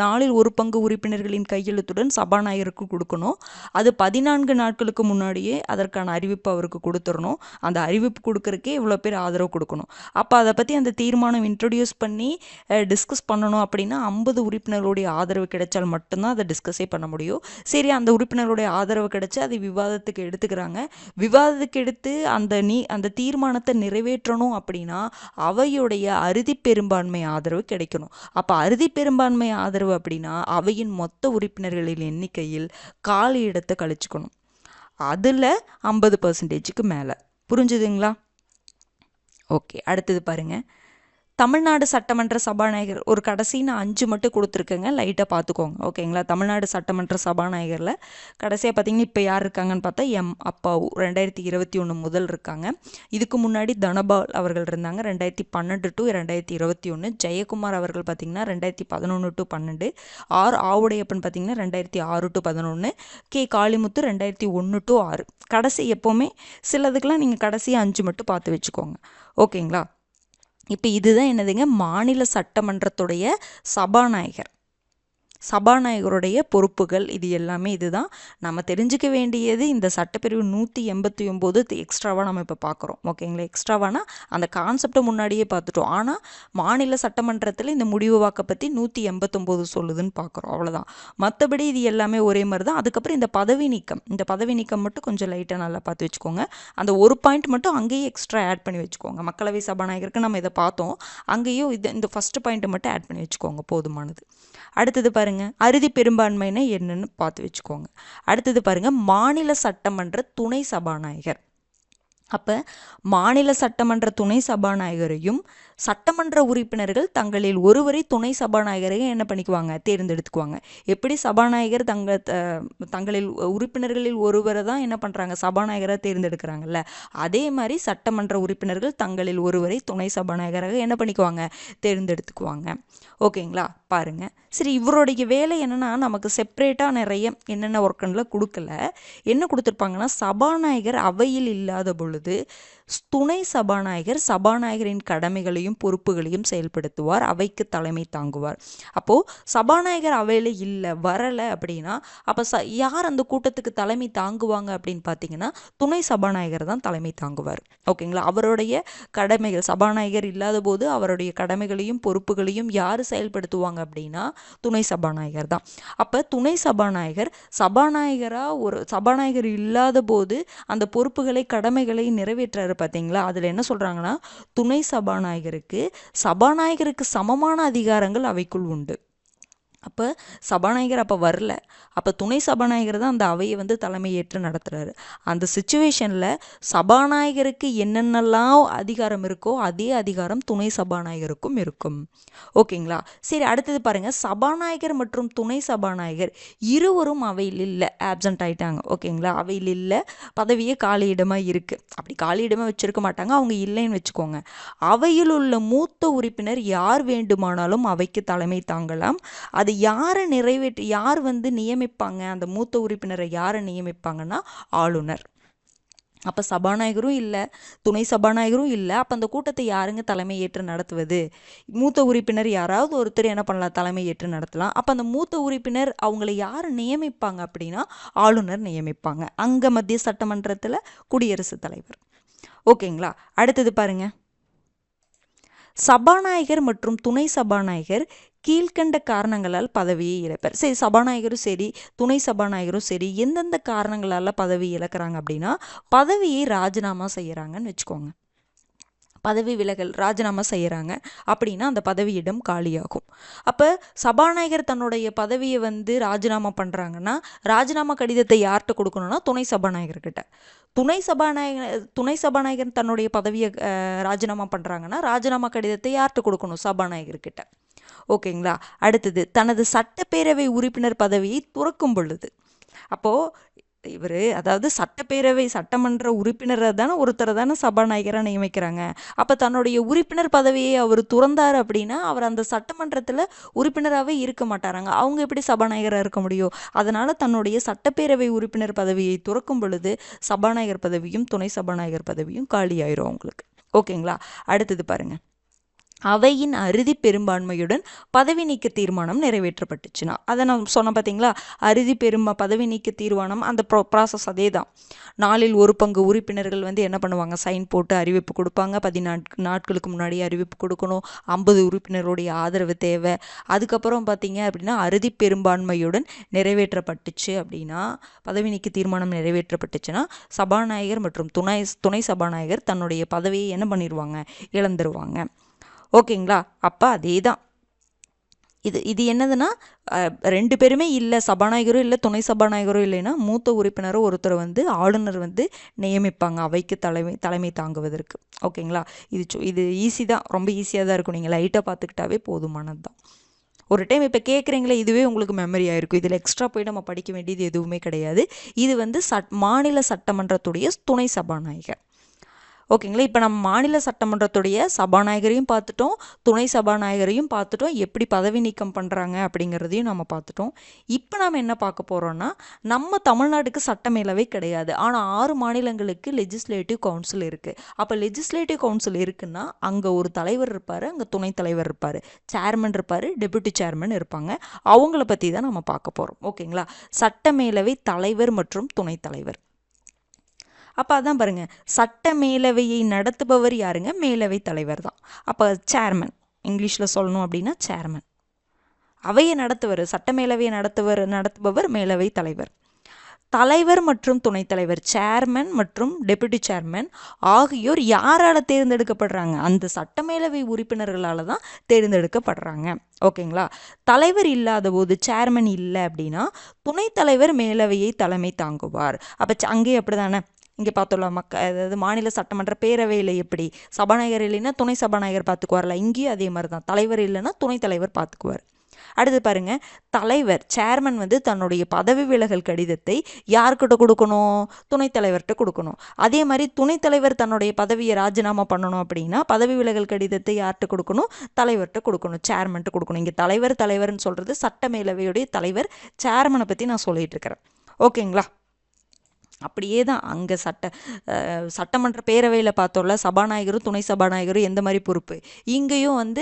நாலில் ஒரு பங்கு உறுப்பினர்களின் கையெழுத்துடன் சபாநாயகருக்கு கொடுக்கணும். அது 14 நாட்களுக்கு முன்னாடியே அதற்கான அறிவிப்பு அவருக்கு கொடுத்துடணும். அந்த அறிவிப்பு கொடுக்கறக்கே இவ்வளோ பேர் ஆதரவு கொடுக்கணும். அப்போ அதை பற்றி அந்த தீர்மானம் இன்ட்ரடியூஸ் பண்ணி டிஸ்கஸ் பண்ணணும் அப்படின்னா 50 உறுப்பினர்களுடைய ஆதரவு கிடைச்சால் மட்டும்தான் அதை டிஸ்கஸே பண்ண முடியும். சரி, அந்த உறுப்பினர்களுடைய ஆதரவு கிடைச்சி அதை விவாதத்துக்கு எடுத்துக்கிறாங்க. விவாதத்துக்கு எடுத்து அந்த தீர்மானத்தை நிறைவேற்றணும் அப்படின்னா அவையுடைய அறுதி பெரும்பான்மை ஆதரவு கிடைக்கணும். அப்போ அறுதி பெரும்பான்மை ஆதரவு அப்படின்னா அவையின் மொத்த உறுப்பினர்களின் எண்ணிக்கையில் காலி இடத்தை கழிச்சுக்கணும். அதில் 50%க்கு மேலே. புரிஞ்சுதுங்களா? ஓகே, அடுத்தது பாருங்க, தமிழ்நாடு சட்டமன்ற சபாநாயகர் ஒரு கடைசி நான் 5 மட்டும் கொடுத்துருக்கேங்க, லைட்டாக பார்த்துக்கோங்க. ஓகேங்களா, தமிழ்நாடு சட்டமன்ற சபாநாயகரில் கடைசியாக பார்த்தீங்கன்னா இப்போ யார் இருக்காங்கன்னு பார்த்தா அப்பாவு 2021 முதல் இருக்காங்க. இதுக்கு முன்னாடி தனபால் அவர்கள் இருந்தாங்க 2012 to 2021. ஜெயக்குமார் அவர்கள் பார்த்தீங்கன்னா 2011 to 12. ஆவுடையப்பன் பார்த்தீங்கன்னா 2006 to 11. காளிமுத்து 2001 to 6. கடைசி எப்போவுமே சிலதுக்கெல்லாம் நீங்கள் கடைசி 5 மட்டும் பார்த்து வச்சுக்கோங்க. ஓகேங்களா, இப்போ இதுதான் என்னதுங்க, மாநில சட்டமன்றத்துடைய சபாநாயகருடைய பொறுப்புகள். இது எல்லாமே இதுதான் நம்ம தெரிஞ்சுக்க வேண்டியது. இந்த சட்டப்பிரிவு 189 எக்ஸ்ட்ராவாக நம்ம இப்போ பார்க்குறோம். ஓகேங்களா, எக்ஸ்ட்ராவானா அந்த கான்செப்டை முன்னாடியே பார்த்துட்டோம். ஆனால் மாநில சட்டமன்றத்தில் இந்த முடிவு வாக்கை பற்றி 189 சொல்லுதுன்னு பார்க்குறோம், அவ்வளோதான். மற்றபடி இது எல்லாமே ஒரே மாதிரி தான். அதுக்கப்புறம் இந்த பதவி நீக்கம் மட்டும் கொஞ்சம் லைட்டாக நல்லா பார்த்து வச்சுக்கோங்க. அந்த ஒரு பாயிண்ட் மட்டும் அங்கேயே எக்ஸ்ட்ரா ஆட் பண்ணி வச்சுக்கோங்க. மக்களவை சபாநாயகருக்கு நம்ம இதை பார்த்தோம், அங்கேயும் இந்த ஃபஸ்ட்டு பாயிண்ட்டை மட்டும் ஆட் பண்ணி வச்சுக்கோங்க, போதுமானது. அடுத்தது பாருங்க, அறுதி பெரும்பான்மைனா என்னன்னு பார்த்து வச்சுக்கோங்க. அடுத்தது பாருங்க, மாநில சட்டமன்ற துணை சபாநாயகர். அப்போ மாநில சட்டமன்ற துணை சபாநாயகரையும் சட்டமன்ற உறுப்பினர்கள் தங்களில் ஒருவரை துணை சபாநாயகரையும் என்ன பண்ணிக்குவாங்க, தேர்ந்தெடுத்துக்குவாங்க. எப்படி சபாநாயகர் தங்களில் உறுப்பினர்களில் ஒருவரை தான் என்ன பண்ணுறாங்க, சபாநாயகராக தேர்ந்தெடுக்கிறாங்கல்ல, அதே மாதிரி சட்டமன்ற உறுப்பினர்கள் தங்களில் ஒருவரை துணை சபாநாயகராக என்ன பண்ணிக்குவாங்க, தேர்ந்தெடுத்துக்குவாங்க. ஓகேங்களா, பாருங்க. சரி, இவருடைய வேலை என்னன்னா, நமக்கு செப்பரேட்டாக நிறைய என்னென்ன ஒர்க்குன்னு கொடுக்கல. என்ன கொடுத்துருப்பாங்கன்னா, சபாநாயகர் அவையில் இல்லாத பொழுது துணை சபாநாயகர் சபாநாயகரின் கடமைகளையும் பொறுப்புகளையும் செயல்படுத்துவார், அவைக்கு தலைமை தாங்குவார். அப்போது சபாநாயகர் அவையில் வரலை அப்படின்னா அப்போ யார் அந்த கூட்டத்துக்கு தலைமை தாங்குவாங்க அப்படின்னு பார்த்தீங்கன்னா துணை சபாநாயகர் தான் தலைமை தாங்குவார். ஓகேங்களா, அவருடைய கடமைகள், சபாநாயகர் இல்லாத போது அவருடைய கடமைகளையும் பொறுப்புகளையும் யார் செயல்படுத்துவாங்க அப்படின்னா துணை சபாநாயகர் தான். அப்போ துணை சபாநாயகர் சபாநாயகர் இல்லாத போது அந்த பொறுப்புகளை கடமைகளை நிறைவேற்றாரு பார்த்தீங்களா. அதில் என்ன சொல்கிறாங்கன்னா, துணை சபாநாயகருக்கு சமமான அதிகாரங்கள் அவைக்குள் உண்டு. அப்போ சபாநாயகர் அப்போ வரல, அப்போ துணை சபாநாயகர் தான் அந்த அவையை தலைமையேற்று நடத்துகிறாரு. அந்த சுச்சுவேஷனில் சபாநாயகருக்கு என்னென்னலாம் அதிகாரம் இருக்கோ அதே அதிகாரம் துணை சபாநாயகருக்கும் இருக்கும். ஓகேங்களா, சரி, அடுத்தது பாருங்கள், சபாநாயகர் மற்றும் துணை சபாநாயகர் இருவரும் அவையில் இல்லை, ஆப்சண்ட் ஆகிட்டாங்க. ஓகேங்களா, அவையில் இல்லை, பதவியே காலியிடமாக இருக்குது. அப்படி காலியிடமாக வச்சுருக்க மாட்டாங்க, அவங்க இல்லைன்னு வச்சுக்கோங்க. அவையில் உள்ள மூத்த உறுப்பினர் யார் வேண்டுமானாலும் அவைக்கு தலைமை தாங்கலாம். அது யாரை யார் நியமிப்பாங்க, அந்த மூத்த உறுப்பினரை யாரை நியமிப்பாங்கன்னா ஆளுநர். அப்போ சபாநாயகரும் இல்லை, துணை சபாநாயகரும் இல்லை, அப்போ அந்த கூட்டத்தை யாருங்க தலைமை ஏற்று நடத்துவது? மூத்த உறுப்பினர் யாராவது ஒருத்தர் என்ன பண்ணலாம், தலைமை ஏற்று நடத்தலாம். அப்போ அந்த மூத்த உறுப்பினர் அவங்களை யார் நியமிப்பாங்க அப்படின்னா ஆளுநர் நியமிப்பாங்க. அங்கே மத்திய சட்டமன்றத்தில் குடியரசுத் தலைவர். ஓகேங்களா, அடுத்தது பாருங்க, சபாநாயகர் மற்றும் துணை சபாநாயகர் கீழ்கண்ட காரணங்களால் பதவியை இழப்பர். சரி, சபாநாயகரும் சரி துணை சபாநாயகரும் சரி எந்தெந்த காரணங்களால் பதவி இழக்கிறாங்க அப்படின்னா பதவியை ராஜினாமா செய்கிறாங்கன்னு வச்சுக்கோங்க. பதவி விலகல் ராஜினாமா செய்கிறாங்க அப்படின்னா அந்த பதவியிடம் காலியாகும். அப்போ சபாநாயகர் தன்னுடைய பதவியை ராஜினாமா பண்ணுறாங்கன்னா ராஜினாமா கடிதத்தை யார்கிட்ட கொடுக்கணும்னா துணை சபாநாயகர்கிட்ட. துணை சபாநாயகர் தன்னுடைய பதவியை ராஜினாமா பண்ணுறாங்கன்னா ராஜினாமா கடிதத்தை யார்கிட்ட கொடுக்கணும், சபாநாயகர்கிட்ட. ஓகேங்களா, அடுத்தது தனது சட்டப்பேரவை உறுப்பினர் பதவியை துறக்கும் பொழுது, அப்போது இவர் அதாவது சட்டமன்ற உறுப்பினரை தானே ஒருத்தரை தானே சபாநாயகராக நியமிக்கிறாங்க. அப்போ தன்னுடைய உறுப்பினர் பதவியை அவர் துறந்தார் அப்படின்னா அவர் அந்த சட்டமன்றத்தில் உறுப்பினராகவே இருக்க மாட்டாராங்க. அவங்க எப்படி சபாநாயகராக இருக்க முடியும்? அதனால் தன்னுடைய சட்டப்பேரவை உறுப்பினர் பதவியை துறக்கும் பொழுது சபாநாயகர் பதவியும் துணை சபாநாயகர் பதவியும் காலியாயிரும் அவங்களுக்கு. ஓகேங்களா? அடுத்தது பாருங்க. அவையின் அறுதி பெரும்பான்மையுடன் பதவி நீக்க தீர்மானம் நிறைவேற்றப்பட்டுச்சுன்னா, அதை நான் சொன்னேன் பார்த்தீங்களா? பதவி நீக்க தீர்மானம் அந்த ப்ராசஸ் அதே தான். 4/1 உறுப்பினர்கள் என்ன பண்ணுவாங்க, சைன் போட்டு அறிவிப்பு கொடுப்பாங்க. 14 நாட்களுக்கு முன்னாடி அறிவிப்பு கொடுக்கணும். 50 உறுப்பினருடைய ஆதரவு தேவை. அதுக்கப்புறம் பார்த்தீங்க அப்படின்னா அறுதி பெரும்பான்மையுடன் நிறைவேற்றப்பட்டுச்சு அப்படின்னா, பதவி நீக்க தீர்மானம் நிறைவேற்றப்பட்டுச்சுன்னா சபாநாயகர் மற்றும் துணை சபாநாயகர் தன்னுடைய பதவியை என்ன பண்ணிடுவாங்க, இழந்துருவாங்க. ஓகேங்களா? அப்போ அதே தான் இது என்னதுன்னா, 2 பேருமே இல்லை, சபாநாயகரும் இல்லை துணை சபாநாயகரும் இல்லைன்னா மூத்த உறுப்பினரும் ஒருத்தர் ஆளுநர் நியமிப்பாங்க அவைக்கு தலைமை தாங்குவதற்கு. ஓகேங்களா? இது ஈஸி தான், ரொம்ப ஈஸியாக தான் இருக்கும். நீங்கள் லைட்டாக பார்த்துக்கிட்டாவே போதுமானது தான். ஒரு டைம் இப்போ கேட்குறீங்களே, இதுவே உங்களுக்கு மெமரி ஆயிருக்கும். இதில் எக்ஸ்ட்ரா போய் நம்ம படிக்க வேண்டியது எதுவுமே கிடையாது. இது மாநில சட்டமன்றத்துடைய துணை சபாநாயகர். ஓகேங்களா? இப்போ நம்ம மாநில சட்டமன்றத்துடைய சபாநாயகரையும் பார்த்துட்டோம், துணை சபாநாயகரையும் பார்த்துட்டோம், எப்படி பதவி நீக்கம் பண்ணுறாங்க அப்படிங்கிறதையும் நம்ம பார்த்துட்டோம். இப்போ நாம் என்ன பார்க்க போகிறோன்னா, நம்ம தமிழ்நாட்டுக்கு சட்டமேலவை கிடையாது, ஆனால் 6 மாநிலங்களுக்கு லெஜிஸ்லேட்டிவ் கவுன்சில் இருக்குது. அப்போ லெஜிஸ்லேட்டிவ் கவுன்சில் இருக்குன்னா அங்கே ஒரு தலைவர் இருப்பார், அங்கே துணைத் தலைவர் இருப்பார், சேர்மன் இருப்பார், டெபுட்டி சேர்மன் இருப்பாங்க. அவங்கள பற்றி தான் நம்ம பார்க்க போகிறோம். ஓகேங்களா? சட்டமேலவை தலைவர் மற்றும் துணைத் தலைவர். அப்போ அதான் பாருங்கள், சட்ட மேலவையை நடத்துபவர் யாருங்க? மேலவை தலைவர் தான். அப்போ சேர்மன், இங்கிலீஷில் சொல்லணும் அப்படின்னா சேர்மன். அவையை நடத்துவர், சட்ட மேலவையை நடத்துபவர் மேலவை தலைவர். தலைவர் மற்றும் துணைத் தலைவர், சேர்மன் மற்றும் டெபுட்டி சேர்மன் ஆகியோர் யாரால் தேர்ந்தெடுக்கப்படுறாங்க? அந்த சட்டமேலவை உறுப்பினர்களால் தான் தேர்ந்தெடுக்கப்படுறாங்க. ஓகேங்களா? தலைவர் இல்லாத போது, சேர்மன் இல்லை அப்படின்னா துணைத் தலைவர் மேலவையை தலைமை தாங்குவார். அப்போ அங்கேயே அப்படி தானே, இங்கே பார்த்தோம்ல, அதாவது மாநில சட்டமன்ற பேரவையில் எப்படி சபாநாயகர் இல்லைன்னா துணை சபாநாயகர் பார்த்துக்குவார்ல, இங்கேயும் அதே மாதிரி தான். தலைவர் இல்லைன்னா துணைத் தலைவர் பார்த்துக்குவார். அடுத்து பாருங்க, தலைவர் சேர்மன் தன்னுடைய பதவி விலகல் கடிதத்தை யார்கிட்ட கொடுக்கணும்? துணைத் தலைவர்கிட்ட கொடுக்கணும். அதே மாதிரி துணைத் தலைவர் தன்னுடைய பதவியை ராஜினாமா பண்ணணும் அப்படின்னா பதவி விலகல் கடிதத்தை யார்கிட்ட கொடுக்கணும்? தலைவர்கிட்ட கொடுக்கணும், சேர்மன்ட்டு கொடுக்கணும். இங்கே தலைவர்னு சொல்கிறது சட்ட மேலவையுடைய தலைவர், சேர்மனை பற்றி நான் சொல்லிட்டு இருக்கிறேன். ஓகேங்களா? அப்படியே தான் அங்கே சட்டமன்ற பேரவையில் பார்த்தோம்ல, சபாநாயகரும் துணை சபாநாயகரும் எந்த மாதிரி பொறுப்பு, இங்கேயும்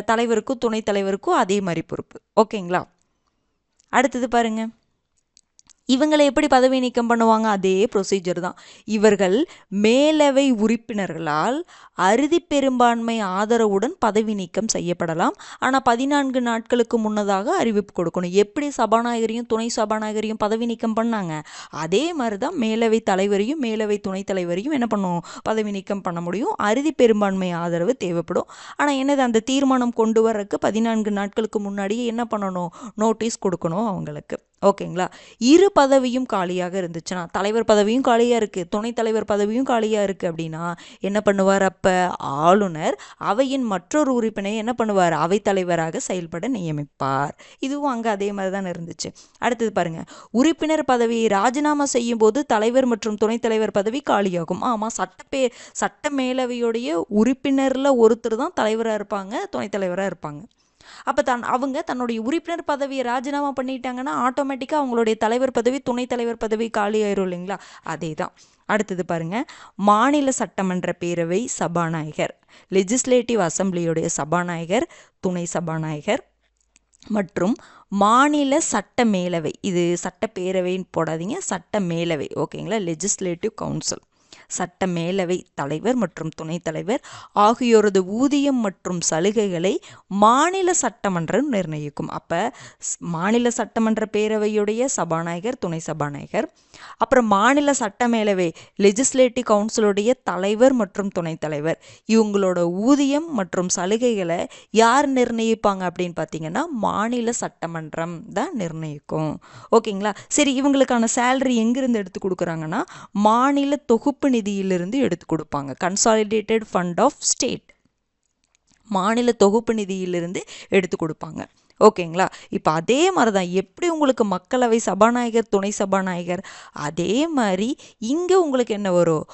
தலைவருக்கும் துணைத் தலைவருக்கும் அதே மாதிரி பொறுப்பு. ஓகேங்களா? அடுத்தது பாருங்க, இவங்களை எப்படி பதவி நீக்கம் பண்ணுவாங்க? அதே ப்ரொசீஜர் தான். இவர்கள் மேலவை உறுப்பினர்களால் அறுதி பெரும்பான்மை ஆதரவுடன் பதவி நீக்கம் செய்யப்படலாம். ஆனால் 14 நாட்களுக்கு முன்னதாக அறிவிப்பு கொடுக்கணும். எப்படி சபாநாயகரையும் துணை சபாநாயகரையும் பதவி நீக்கம் பண்ணாங்க, அதே மாதிரி தான் மேலவை தலைவரையும் மேலவை துணைத் தலைவரையும் என்ன பண்ணும்? பதவி நீக்கம் பண்ண முடியும். அறுதி பெரும்பான்மை ஆதரவு தேவைப்படும். ஆனால் என்னது, அந்த தீர்மானம் கொண்டு வர்றதுக்கு 14 நாட்களுக்கு முன்னாடியே என்ன பண்ணணும்? நோட்டீஸ் கொடுக்கணும் அவங்களுக்கு. ஓகேங்களா? இரு பதவியும் காலியாக இருந்துச்சுன்னா, தலைவர் பதவியும் காலியாக இருக்குது, துணைத் தலைவர் பதவியும் காலியாக இருக்குது அப்படின்னா என்ன பண்ணுவார்? அப்போ ஆளுநர் அவையின் மற்றொரு உறுப்பினை என்ன பண்ணுவார்? அவைத்தலைவராக செயல்பட நியமிப்பார். இதுவும் அங்கே அதே மாதிரி தான் இருந்துச்சு. அடுத்தது பாருங்க, உறுப்பினர் பதவியை ராஜினாமா செய்யும் போது தலைவர் மற்றும் துணைத் தலைவர் பதவி காலியாகும். ஆமாம், சட்ட மேலவையுடைய உறுப்பினரில் ஒருத்தர் தான் தலைவராக இருப்பாங்க, துணைத் தலைவராக இருப்பாங்க. அப்போ அவங்க தன்னுடைய உறுப்பினர் பதவியை ராஜினாமா பண்ணிட்டாங்கன்னா ஆட்டோமேட்டிக்காக அவங்களுடைய தலைவர் பதவி துணைத் தலைவர் பதவி காலி ஆயிரும் இல்லைங்களா? அதே தான். அடுத்தது பாருங்க, மாநில சட்டமன்ற பேரவை சபாநாயகர், லெஜிஸ்லேட்டிவ் அசம்பிளியுடைய சபாநாயகர், துணை சபாநாயகர் மற்றும் மாநில சட்ட மேலவை, இது சட்டப்பேரவைன்னு போடாதீங்க, சட்ட மேலவை. ஓகேங்களா? லெஜிஸ்லேட்டிவ் கவுன்சில், சட்ட மேலவை தலைவர் மற்றும் துணைத் தலைவர் ஆகியோரது ஊதியம் மற்றும் சலுகைகளை மாநில சட்டமன்றம் நிர்ணயிக்கும். அப்போ மாநில சட்டமன்ற பேரவையுடைய சபாநாயகர், துணை சபாநாயகர், அப்புறம் மாநில சட்ட மேலவை லெஜிஸ்லேட்டிவ் கவுன்சிலுடைய தலைவர் மற்றும் துணைத் தலைவர், இவங்களோட ஊதியம் மற்றும் சலுகைகளை யார் நிர்ணயிப்பாங்க அப்படின்னு பார்த்தீங்கன்னா மாநில சட்டமன்றம் தான் நிர்ணயிக்கும். ஓகேங்களா? சரி, இவங்களுக்கான சேலரி எங்கிருந்து எடுத்து கொடுக்குறாங்கன்னா மாநில தொகுப்பு நிதியிலிருந்து எடுத்து கொடுப்பாங்க. கன்சாலிடேட்டட் ஃபண்ட் ஆஃப் ஸ்டேட், மாநில தொகுப்பு நிதியிலிருந்து எடுத்து கொடுப்பாங்க. ஓகேங்களா? இப்போ அதே மாதிரி தான் எப்படி உங்களுக்கு மக்களவை சபாநாயகர், துணை சபாநாயகர், அதே மாதிரி இங்கே உங்களுக்கு என்ன வரும்?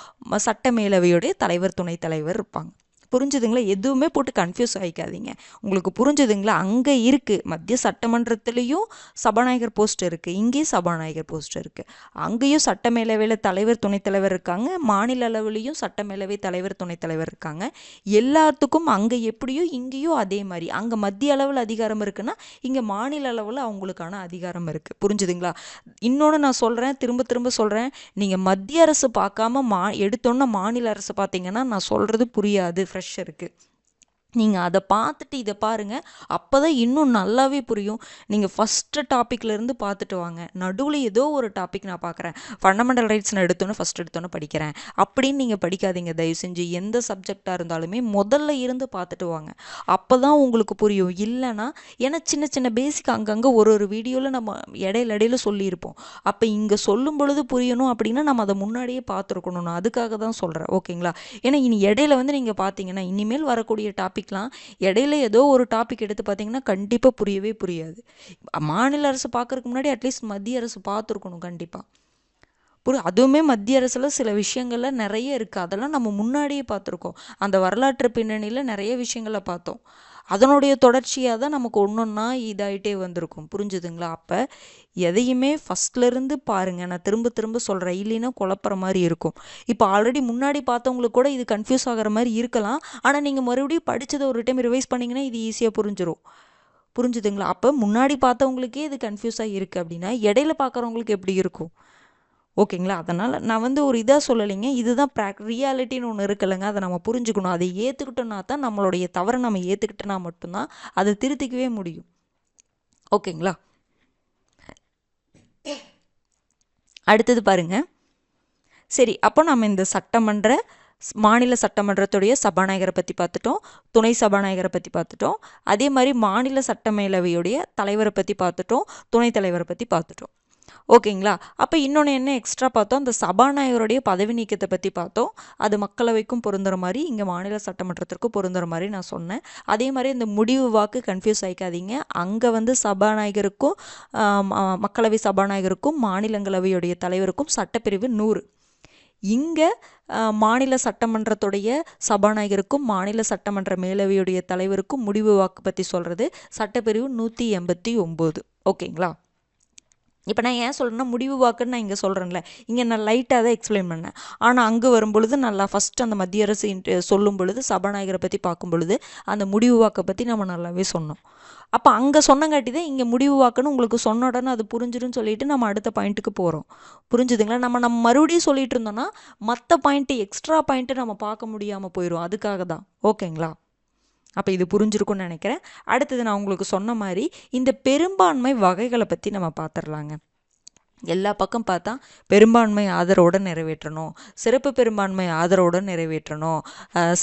சட்டமேலவையுடைய தலைவர், துணைத் தலைவர் இருப்பாங்க. புரிஞ்சுதுங்களா? எதுவுமே போட்டு கன்ஃபியூஸ் ஆகிக்காதீங்க. உங்களுக்கு புரிஞ்சுதுங்களா? அங்கே இருக்குது, மத்திய சட்டமன்றத்துலேயும் சபாநாயகர் போஸ்ட் இருக்குது, இங்கேயும் சபாநாயகர் போஸ்ட் இருக்குது. அங்கேயும் சட்டமேலவையில் தலைவர், துணைத் தலைவர் இருக்காங்க, மாநில அளவுலேயும் சட்டமேலவை தலைவர், துணைத் தலைவர் இருக்காங்க. எல்லாத்துக்கும் அங்கே எப்படியோ இங்கேயும் அதே மாதிரி. அங்கே மத்திய அளவில் அதிகாரம் இருக்குன்னா இங்கே மாநில அளவில் அவங்களுக்கான அதிகாரம் இருக்குது. புரிஞ்சுதுங்களா? இன்னொன்று நான் சொல்கிறேன், திரும்ப திரும்ப சொல்கிறேன், நீங்கள் மத்திய அரசு பார்க்காம எடுத்தோன்னே மாநில அரசு பார்த்தீங்கன்னா நான் சொல்கிறது புரியாது ஃப்ரெஷ்ஷருக்கு. நீங்கள் அதை பார்த்துட்டு இதை பாருங்கள், அப்போ தான் இன்னும் நல்லாவே புரியும். நீங்கள் ஃபஸ்ட்டு டாப்பிக்லேருந்து பார்த்துட்டு வாங்க. நடுவில் ஏதோ ஒரு டாபிக் நான் பார்க்குறேன், ஃபண்டமெண்டல் ரைட்ஸ் நான் எடுத்தோன்னே படிக்கிறேன் அப்படின்னு நீங்கள் படிக்காதீங்க தயவு செஞ்சு. எந்த சப்ஜெக்டாக இருந்தாலுமே முதல்ல இருந்து பார்த்துட்டு வாங்க, அப்போ தான் உங்களுக்கு புரியும். இல்லைன்னா ஏன்னா சின்ன சின்ன பேசிக் அங்கங்கே ஒரு வீடியோவில் நம்ம இடையில சொல்லியிருப்போம். அப்போ இங்கே சொல்லும் பொழுது புரியணும் அப்படின்னா நம்ம அதை முன்னாடியே பார்த்துருக்கணும். நான் அதுக்காக தான் சொல்கிறேன். ஓகேங்களா? ஏன்னா இனி இடையில நீங்கள் பார்த்தீங்கன்னா இனிமேல் வரக்கூடிய டாபிக் இடையில ஏதோ ஒரு டாபிக் எடுத்து பார்த்தீங்கன்னா கண்டிப்பாக புரியவே புரியாது. மாநில அரசு பார்க்கறதுக்கு முன்னாடி அட்லீஸ்ட் மத்திய அரசு பார்த்துருக்கணும் கண்டிப்பாக. அதுவுமே மத்திய அரசில் சில விஷயங்கள்ல நிறைய இருக்குது, அதெல்லாம் நம்ம முன்னாடியே பார்த்துருக்கோம். அந்த வரலாற்று பின்னணியில் நிறைய விஷயங்களை பார்த்தோம். அதனுடைய தொடர்ச்சியாக தான் நமக்கு ஒன்றொன்னா இதாகிட்டே வந்திருக்கும். புரிஞ்சுதுங்களா? அப்போ எதையுமே ஃபஸ்ட்லேருந்து பாருங்கள். நான் திரும்ப திரும்ப சொல்கிறேன், இல்லைன்னா குழப்புற மாதிரி இருக்கும். இப்போ ஆல்ரெடி முன்னாடி பார்த்தவங்களுக்கு கூட இது கன்ஃபியூஸ் ஆகிற மாதிரி இருக்கலாம். ஆனால் நீங்கள் மறுபடியும் படித்ததை ஒரு டைம் ரிவைஸ் பண்ணிங்கன்னா இது ஈஸியாக புரிஞ்சிடும். புரிஞ்சுதுங்களா? அப்போ முன்னாடி பார்த்தவங்களுக்கே இது கன்ஃபியூஸாக இருக்குது அப்படின்னா இடையில பார்க்குறவங்களுக்கு எப்படி இருக்கும்? ஓகேங்களா? அதனால் நான் ஒரு இதாக சொல்லலைங்க, இதுதான் ரியாலிட்டின்னு ஒன்று இருக்குல்லங்க, அதை நம்ம புரிஞ்சுக்கணும். அதை ஏற்றுக்கிட்டோன்னா தான் நம்மளுடைய தவறை நம்ம ஏற்றுக்கிட்டோன்னா மட்டும்தான் அதை திருத்திக்கவே முடியும். ஓகேங்களா? அடுத்தது பாருங்க. சரி, அப்போ நம்ம இந்த மாநில சட்டமன்றத்துடைய சபாநாயகரை பற்றி பார்த்துட்டோம், துணை சபாநாயகரை பற்றி பார்த்துட்டோம், அதே மாதிரி மாநில சட்டமேலவையுடைய தலைவரை பற்றி பார்த்துட்டோம், துணைத் தலைவரை பற்றி பார்த்துட்டோம். ஓகேங்களா? அப்போ இன்னொன்று என்ன எக்ஸ்ட்ரா பார்த்தோம், அந்த சபாநாயகருடைய பதவி நீக்கத்தை பற்றி பார்த்தோம். அது மக்களவைக்கும் பொருந்துற மாதிரி இங்கே மாநில சட்டமன்றத்திற்கும் பொருந்துற மாதிரி நான் சொன்னேன். அதே மாதிரி இந்த முடிவு வாக்கு கன்ஃபியூஸ் ஆகிக்காதீங்க. அங்கே சபாநாயகருக்கும் மக்களவை சபாநாயகருக்கும் மாநிலங்களவையுடைய தலைவருக்கும் சட்டப்பிரிவு 100. இங்கே மாநில சட்டமன்றத்துடைய சபாநாயகருக்கும் மாநில சட்டமன்ற மேலவையுடைய தலைவருக்கும் முடிவு வாக்கு பற்றி சொல்கிறது சட்டப்பிரிவு 189. ஓகேங்களா? இப்போ நான் ஏன் சொல்கிறேன்னா முடிவு வாக்குன்னு நான் இங்கே சொல்கிறேன்ல, இங்கே நான் லைட்டாக தான் எக்ஸ்பிளைன் பண்ணேன். ஆனால் அங்கே வரும்பொழுது நல்லா ஃபஸ்ட்டு அந்த மத்திய அரசு சொல்லும் பொழுது சபாநாயகரை பற்றி பார்க்கும் பொழுது அந்த முடிவு வாக்கை பற்றி நம்ம நல்லாவே சொன்னோம். அப்போ அங்கே சொன்னங்காட்டி தான் இங்கே முடிவு வாக்குன்னு உங்களுக்கு சொன்ன உடனே அது புரிஞ்சிடும்னு சொல்லிட்டு நம்ம அடுத்த பாயிண்ட்டுக்கு போகிறோம். புரிஞ்சுதுங்களா? நம்ம மறுபடியும் சொல்லிட்டு இருந்தோம்னா மற்ற பாயிண்ட்டு எக்ஸ்ட்ரா பாயிண்ட்டு நம்ம பார்க்க முடியாமல் போயிடும். அதுக்காக தான். ஓகேங்களா? அப்போ இது புரிஞ்சிருக்கும்னு நினைக்கிறேன். அடுத்தது நான் உங்களுக்கு சொன்ன மாதிரி இந்த பெரும்பான்மை வகைகளை பற்றி நம்ம பார்த்துடலாங்க. எல்லா பக்கம் பார்த்தா பெரும்பான்மை ஆதரவோடு நிறைவேற்றணும், சிறப்பு பெரும்பான்மை ஆதரவோடு நிறைவேற்றணும்,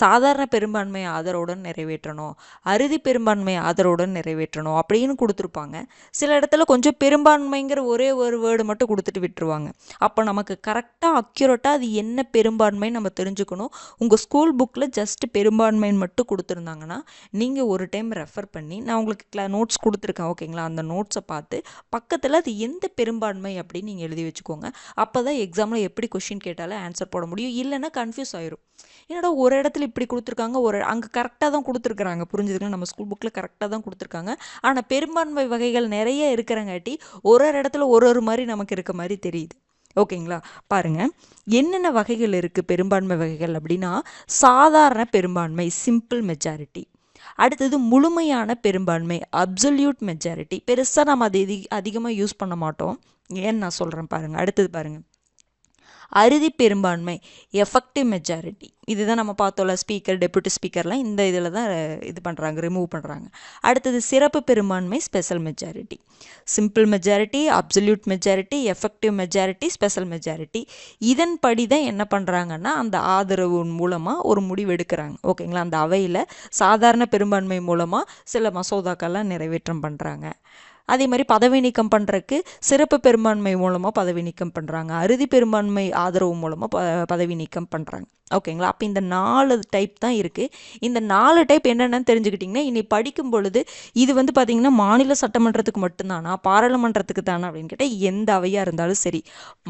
சாதாரண பெரும்பான்மை ஆதரவோடு நிறைவேற்றணும், அறுதி பெரும்பான்மை ஆதரவோடு நிறைவேற்றணும் அப்படின்னு கொடுத்துருப்பாங்க. சில இடத்துல கொஞ்சம் பெரும்பான்மைங்கிற ஒரே ஒரு வேர்டு மட்டும் கொடுத்துட்டு விட்டுருவாங்க. அப்போ நமக்கு கரெக்டாக அக்யூரேட்டாக அது என்ன பெரும்பான்மை நம்ம தெரிஞ்சுக்கணும். உங்கள் ஸ்கூல் புக்கில் ஜஸ்ட் பெரும்பான்மைன்னு மட்டும் கொடுத்துருந்தாங்கன்னா நீங்கள் ஒரு டைம் ரெஃபர் பண்ணி, நான் உங்களுக்கு நோட்ஸ் கொடுத்துருக்கேன் ஓகேங்களா, அந்த நோட்ஸை பார்த்து பக்கத்தில் அது எந்த பெரும்பான்மை அப்படின்னு நீங்கள் எழுதி வச்சுக்கோங்க. அப்போ தான் எக்ஸாமில் எப்படி கொஷின் கேட்டாலும் ஆன்சர் போட முடியும். இல்லைன்னா கன்ஃபியூஸ் ஆயிரும். என்னடா ஒரு இடத்துல இப்படி கொடுத்துருக்காங்க, அங்கே கரெக்டாக தான் கொடுத்துருக்குறாங்க. புரிஞ்சுதுங்களா? நம்ம ஸ்கூல் புக்கில் கரெக்டாக தான் கொடுத்துருக்காங்க. ஆனால் பெரும்பான்மை வகைகள் நிறைய இருக்கிறங்காட்டி ஒரு இடத்துல ஒரு மாதிரி நமக்கு இருக்க மாதிரி தெரியுது. ஓகேங்களா? பாருங்கள், என்னென்ன வகைகள் இருக்குது பெரும்பான்மை வகைகள் அப்படின்னா, சாதாரண பெரும்பான்மை சிம்பிள் மெஜாரிட்டி, அடுத்தது முழுமையான பெரும்பான்மை அப்சல்யூட் மெஜாரிட்டி. பெருசாக நம்ம அதை அதிகமாக யூஸ் பண்ண மாட்டோம், ஏன்னு நான் சொல்கிறேன் பாருங்கள். அடுத்தது பாருங்கள், அறுதி பெரும்பான்மை எஃபெக்டிவ் மெஜாரிட்டி. இதுதான் நம்ம பார்த்தோம்ல, ஸ்பீக்கர் டெப்யூட்டி ஸ்பீக்கர்லாம் இந்த இதில் தான் இது பண்ணுறாங்க, ரிமூவ் பண்ணுறாங்க. அடுத்தது சிறப்பு பெரும்பான்மை special majority. Simple majority, absolute majority, effective majority, special majority. இதன்படி தான் என்ன பண்ணுறாங்கன்னா அந்த ஆதரவு மூலமாக ஒரு முடிவு எடுக்கிறாங்க. ஓகேங்களா? அந்த அவையில் சாதாரண பெரும்பான்மை மூலமாக சில மசோதாக்கள்லாம் நிறைவேற்றம் பண்ணுறாங்க. அதே மாதிரி பதவி நீக்கம் பண்ணுறதுக்கு சிறப்பு பெரும்பான்மை மூலமாக பதவி நீக்கம் பண்ணுறாங்க, அறுதி பெரும்பான்மை ஆதரவு மூலமாக பதவி நீக்கம் பண்ணுறாங்க. ஓகேங்களா? அப்போ இந்த 4 டைப் தான் இருக்குது. இந்த 4 டைப் என்னென்னு தெரிஞ்சுக்கிட்டிங்கன்னா இனி படிக்கும் பொழுது இது வந்து பார்த்திங்கன்னா மாநில சட்டமன்றத்துக்கு மட்டும்தானா, பாராளுமன்றத்துக்கு தானா அப்படின்னு கேட்டால் எந்த அவையாக இருந்தாலும் சரி,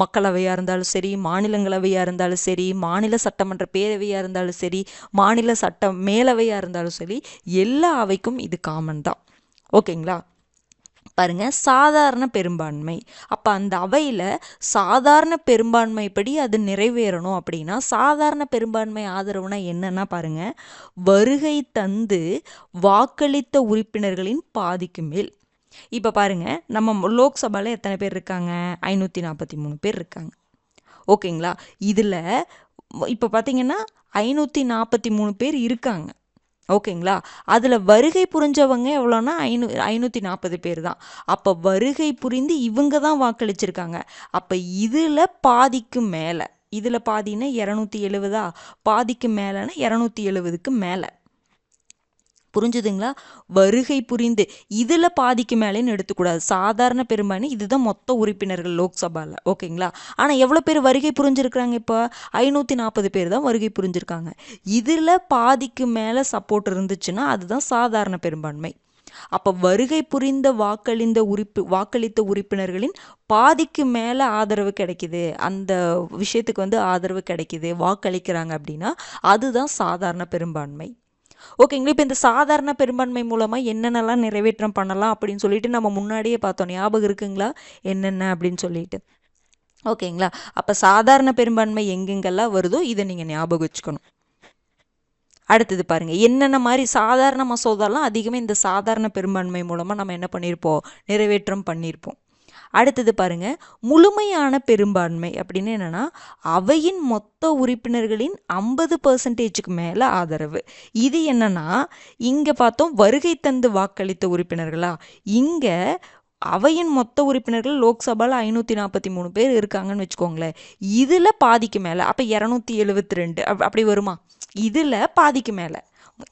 மக்களவையாக இருந்தாலும் சரி, மாநிலங்களவையாக இருந்தாலும் சரி, மாநில சட்டமன்ற பேரவையாக இருந்தாலும் சரி, மாநில சட்ட மேலவையாக இருந்தாலும் சரி, எல்லா அவைக்கும் இது காமன் தான். ஓகேங்களா? பாருங்க, சாதாரண பெரும்பான்மை. அப்போ அந்த அவையில் சாதாரண பெரும்பான்மைப்படி அது நிறைவேறணும் அப்படின்னா சாதாரண பெரும்பான்மை ஆதரவுனா என்னன்னா பாருங்க, வருகை தந்து வாக்களித்த உறுப்பினர்களின் பாதிக்கு மேல். இப்போ பாருங்க, நம்ம லோக்சபாவில் எத்தனை பேர் இருக்காங்க? 543 பேர் இருக்காங்க. ஓகேங்களா? இதில் இப்போ பார்த்தீங்கன்னா 543 பேர் இருக்காங்க. ஓகேங்களா? அதில் வருகை புரிஞ்சவங்க எவ்வளோன்னா 540 பேர் தான். அப்போ வருகை புரிந்து இவங்க தான் வாக்களிச்சிருக்காங்க. அப்போ இதில் பாதிக்கு மேலே, இதில் பாதின்னா 270, பாதிக்கு மேலேன்னா 270க்கு மேலே. புரிஞ்சுதுங்களா? வருகை புரிந்து இதில் பாதிக்கு மேலேன்னு எடுத்துக்கூடாது. சாதாரண பெரும்பான்மை இதுதான் மொத்த உறுப்பினர்கள் லோக்சபாவில். ஓகேங்களா? ஆனால் எவ்வளோ பேர் வருகை புரிஞ்சிருக்கிறாங்க? இப்போ 540 பேர் தான் வருகை புரிஞ்சிருக்காங்க. இதில் பாதிக்கு மேலே சப்போர்ட் இருந்துச்சுன்னா அதுதான் சாதாரண பெரும்பான்மை. அப்போ வருகை புரிந்த வாக்களித்த உறுப்பினர்களின் பாதிக்கு மேலே ஆதரவு கிடைக்குது, அந்த விஷயத்துக்கு வந்து ஆதரவு கிடைக்குது, வாக்களிக்கிறாங்க அப்படின்னா அதுதான் சாதாரண பெரும்பான்மை. ஓகேங்களா? இப்போ இந்த சாதாரண பெரும்பான்மை மூலமாக என்னென்னலாம் நிறைவேற்றம் பண்ணலாம் அப்படின்னு சொல்லிட்டு நம்ம முன்னாடியே பார்த்தோம். ஞாபகம் இருக்குங்களா என்னென்ன அப்படின்னு சொல்லிட்டு? ஓகேங்களா? அப்போ சாதாரண பெரும்பான்மை எங்கெங்கெல்லாம் வருதோ இதை நீங்கள் ஞாபகம் வச்சுக்கணும். அடுத்தது பாருங்க, என்னென்ன மாதிரி சாதாரண மசோதாலாம் அதிகமாக இந்த சாதாரண பெரும்பான்மை மூலமாக நம்ம என்ன பண்ணியிருப்போம்? நிறைவேற்றம் பண்ணியிருப்போம். அடுத்தது பாருங்க, முழுமையான பெரும்பான்மை அப்படின்னு என்னன்னா அவையின் மொத்த உறுப்பினர்களின் 50% மேலே ஆதரவு. இது என்னன்னா இங்கே பார்த்தோம் வருகை தந்து வாக்களித்த உறுப்பினர்களா, இங்கே அவையின் மொத்த உறுப்பினர்கள் லோக்சபாவில் 543 பேர் இருக்காங்கன்னு வச்சுக்கோங்களேன். இதில் பாதிக்கு மேலே, அப்போ 272 அப்படி வருமா? இதில் பாதிக்கு மேலே.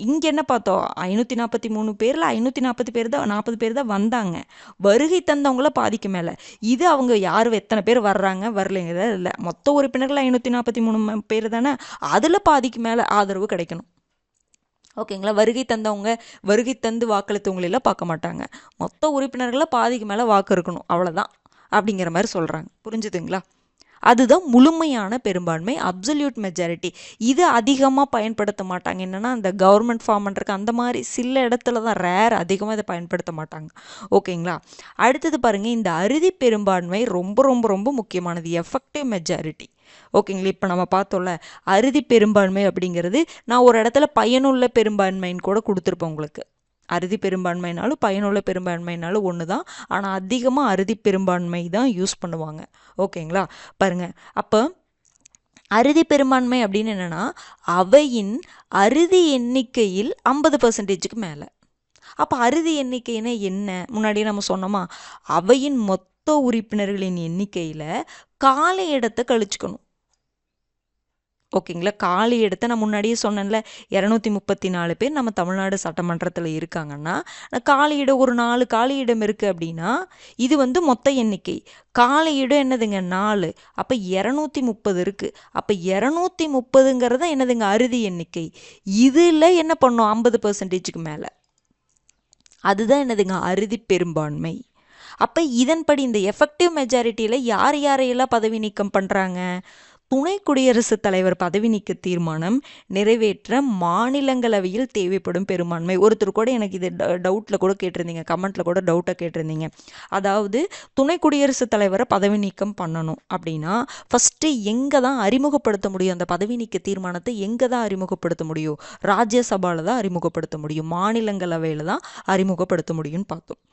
இங்கே என்ன பார்த்தோம்? 543 பேரில் 540 பேர் தான், 40 பேர் தான் வந்தாங்க. வருகை தந்தவங்கள பாதிக்கு மேலே. இது அவங்க யார் எத்தனை பேர் வர்றாங்க வரலைங்கிறத இல்லை, மொத்த உறுப்பினர்கள் 543 பேர் தானே, அதில் பாதிக்கு மேலே ஆதரவு கிடைக்கணும். ஓகேங்களா? வருகை தந்து வாக்களித்தவங்களெல்லாம் பார்க்க மாட்டாங்க. மொத்த உறுப்பினர்களை பாதிக்கு மேலே வாக்கு இருக்கணும், அவ்வளோதான் அப்படிங்கிற மாதிரி சொல்கிறாங்க. புரிஞ்சுதுங்களா? அதுதான் முழுமையான பெரும்பான்மை, அப்சல்யூட் மெஜாரிட்டி. இது அதிகமாக பயன்படுத்த மாட்டாங்க. என்னென்னா அந்த கவர்மெண்ட் ஃபார்ம் பண்ணுறதுக்கு அந்த மாதிரி சில இடத்துல தான், ரேர், அதிகமாக இதை பயன்படுத்த மாட்டாங்க. ஓகேங்களா? அடுத்தது பாருங்கள், இந்த அறுதி பெரும்பான்மை ரொம்ப ரொம்ப ரொம்ப முக்கியமானது, எஃபெக்டிவ் மெஜாரிட்டி. ஓகேங்களா? இப்போ நம்ம பார்த்தோம்ல அறுதி பெரும்பான்மை அப்படிங்கிறது, நான் ஒரு இடத்துல பயனுள்ள பெரும்பான்மைன்னு கூட கொடுத்துருப்பேன் உங்களுக்கு. அறுதி பெரும்பான்மைனாலும் பயனுள்ள பெரும்பான்மைனாலும் ஒன்று தான், ஆனால் அதிகமாக அறுதி பெரும்பான்மை தான் யூஸ் பண்ணுவாங்க. ஓகேங்களா? பாருங்கள், அப்போ அறுதி பெரும்பான்மை அப்படின்னு என்னென்னா அவையின் அறுதி எண்ணிக்கையில் 50%க்கு மேலே. அப்போ அறுதி எண்ணிக்கைன்னா என்ன? முன்னாடியே நம்ம சொன்னோமா, அவையின் மொத்த உறுப்பினர்களின் எண்ணிக்கையில் காலி இடத்தை கழிச்சுக்கணும். ஓகேங்களா? காலி இடத்தை நான் முன்னாடியே சொன்னேன்ல, 234 பேர் நம்ம தமிழ்நாடு சட்டமன்றத்தில் இருக்காங்கன்னா காலி இடம் ஒரு 4 காலி இடம் இருக்குது அப்படின்னா இது வந்து மொத்த எண்ணிக்கை. காலி இடம் என்னதுங்க? 4. அப்போ 230 இருக்குது. அப்போ 230ங்கிறது தான் என்னதுங்க? அறுதி எண்ணிக்கை. இதில் என்ன பண்ணும்? 50%க்கு மேலே. அதுதான் என்னதுங்க? அறுதி பெரும்பான்மை. அப்போ இதன்படி இந்த எஃபெக்டிவ் மெஜாரிட்டியில் யார் யாரையெல்லாம் பதவி நீக்கம் பண்ணுறாங்க? துணை குடியரசுத் தலைவர் பதவி நீக்க தீர்மானம் நிறைவேற்ற மாநிலங்களவையில் தேவைப்படும் பெரும்பான்மை. ஒருத்தர் கூட எனக்கு இது டவுட்டில் கூட கேட்டிருந்தீங்க, கமெண்ட்டில் கூட டவுட்டாக கேட்டிருந்தீங்க. அதாவது துணை குடியரசுத் தலைவரை பதவி நீக்கம் பண்ணணும் அப்படின்னா ஃபஸ்ட்டு எங்கே தான் அறிமுகப்படுத்த முடியும்? அந்த பதவி நீக்க தீர்மானத்தை எங்கே தான் அறிமுகப்படுத்த முடியும்? ராஜ்யசபாவில் தான் அறிமுகப்படுத்த முடியும், மாநிலங்களவையில் தான் அறிமுகப்படுத்த முடியும்னு பார்த்தோம்.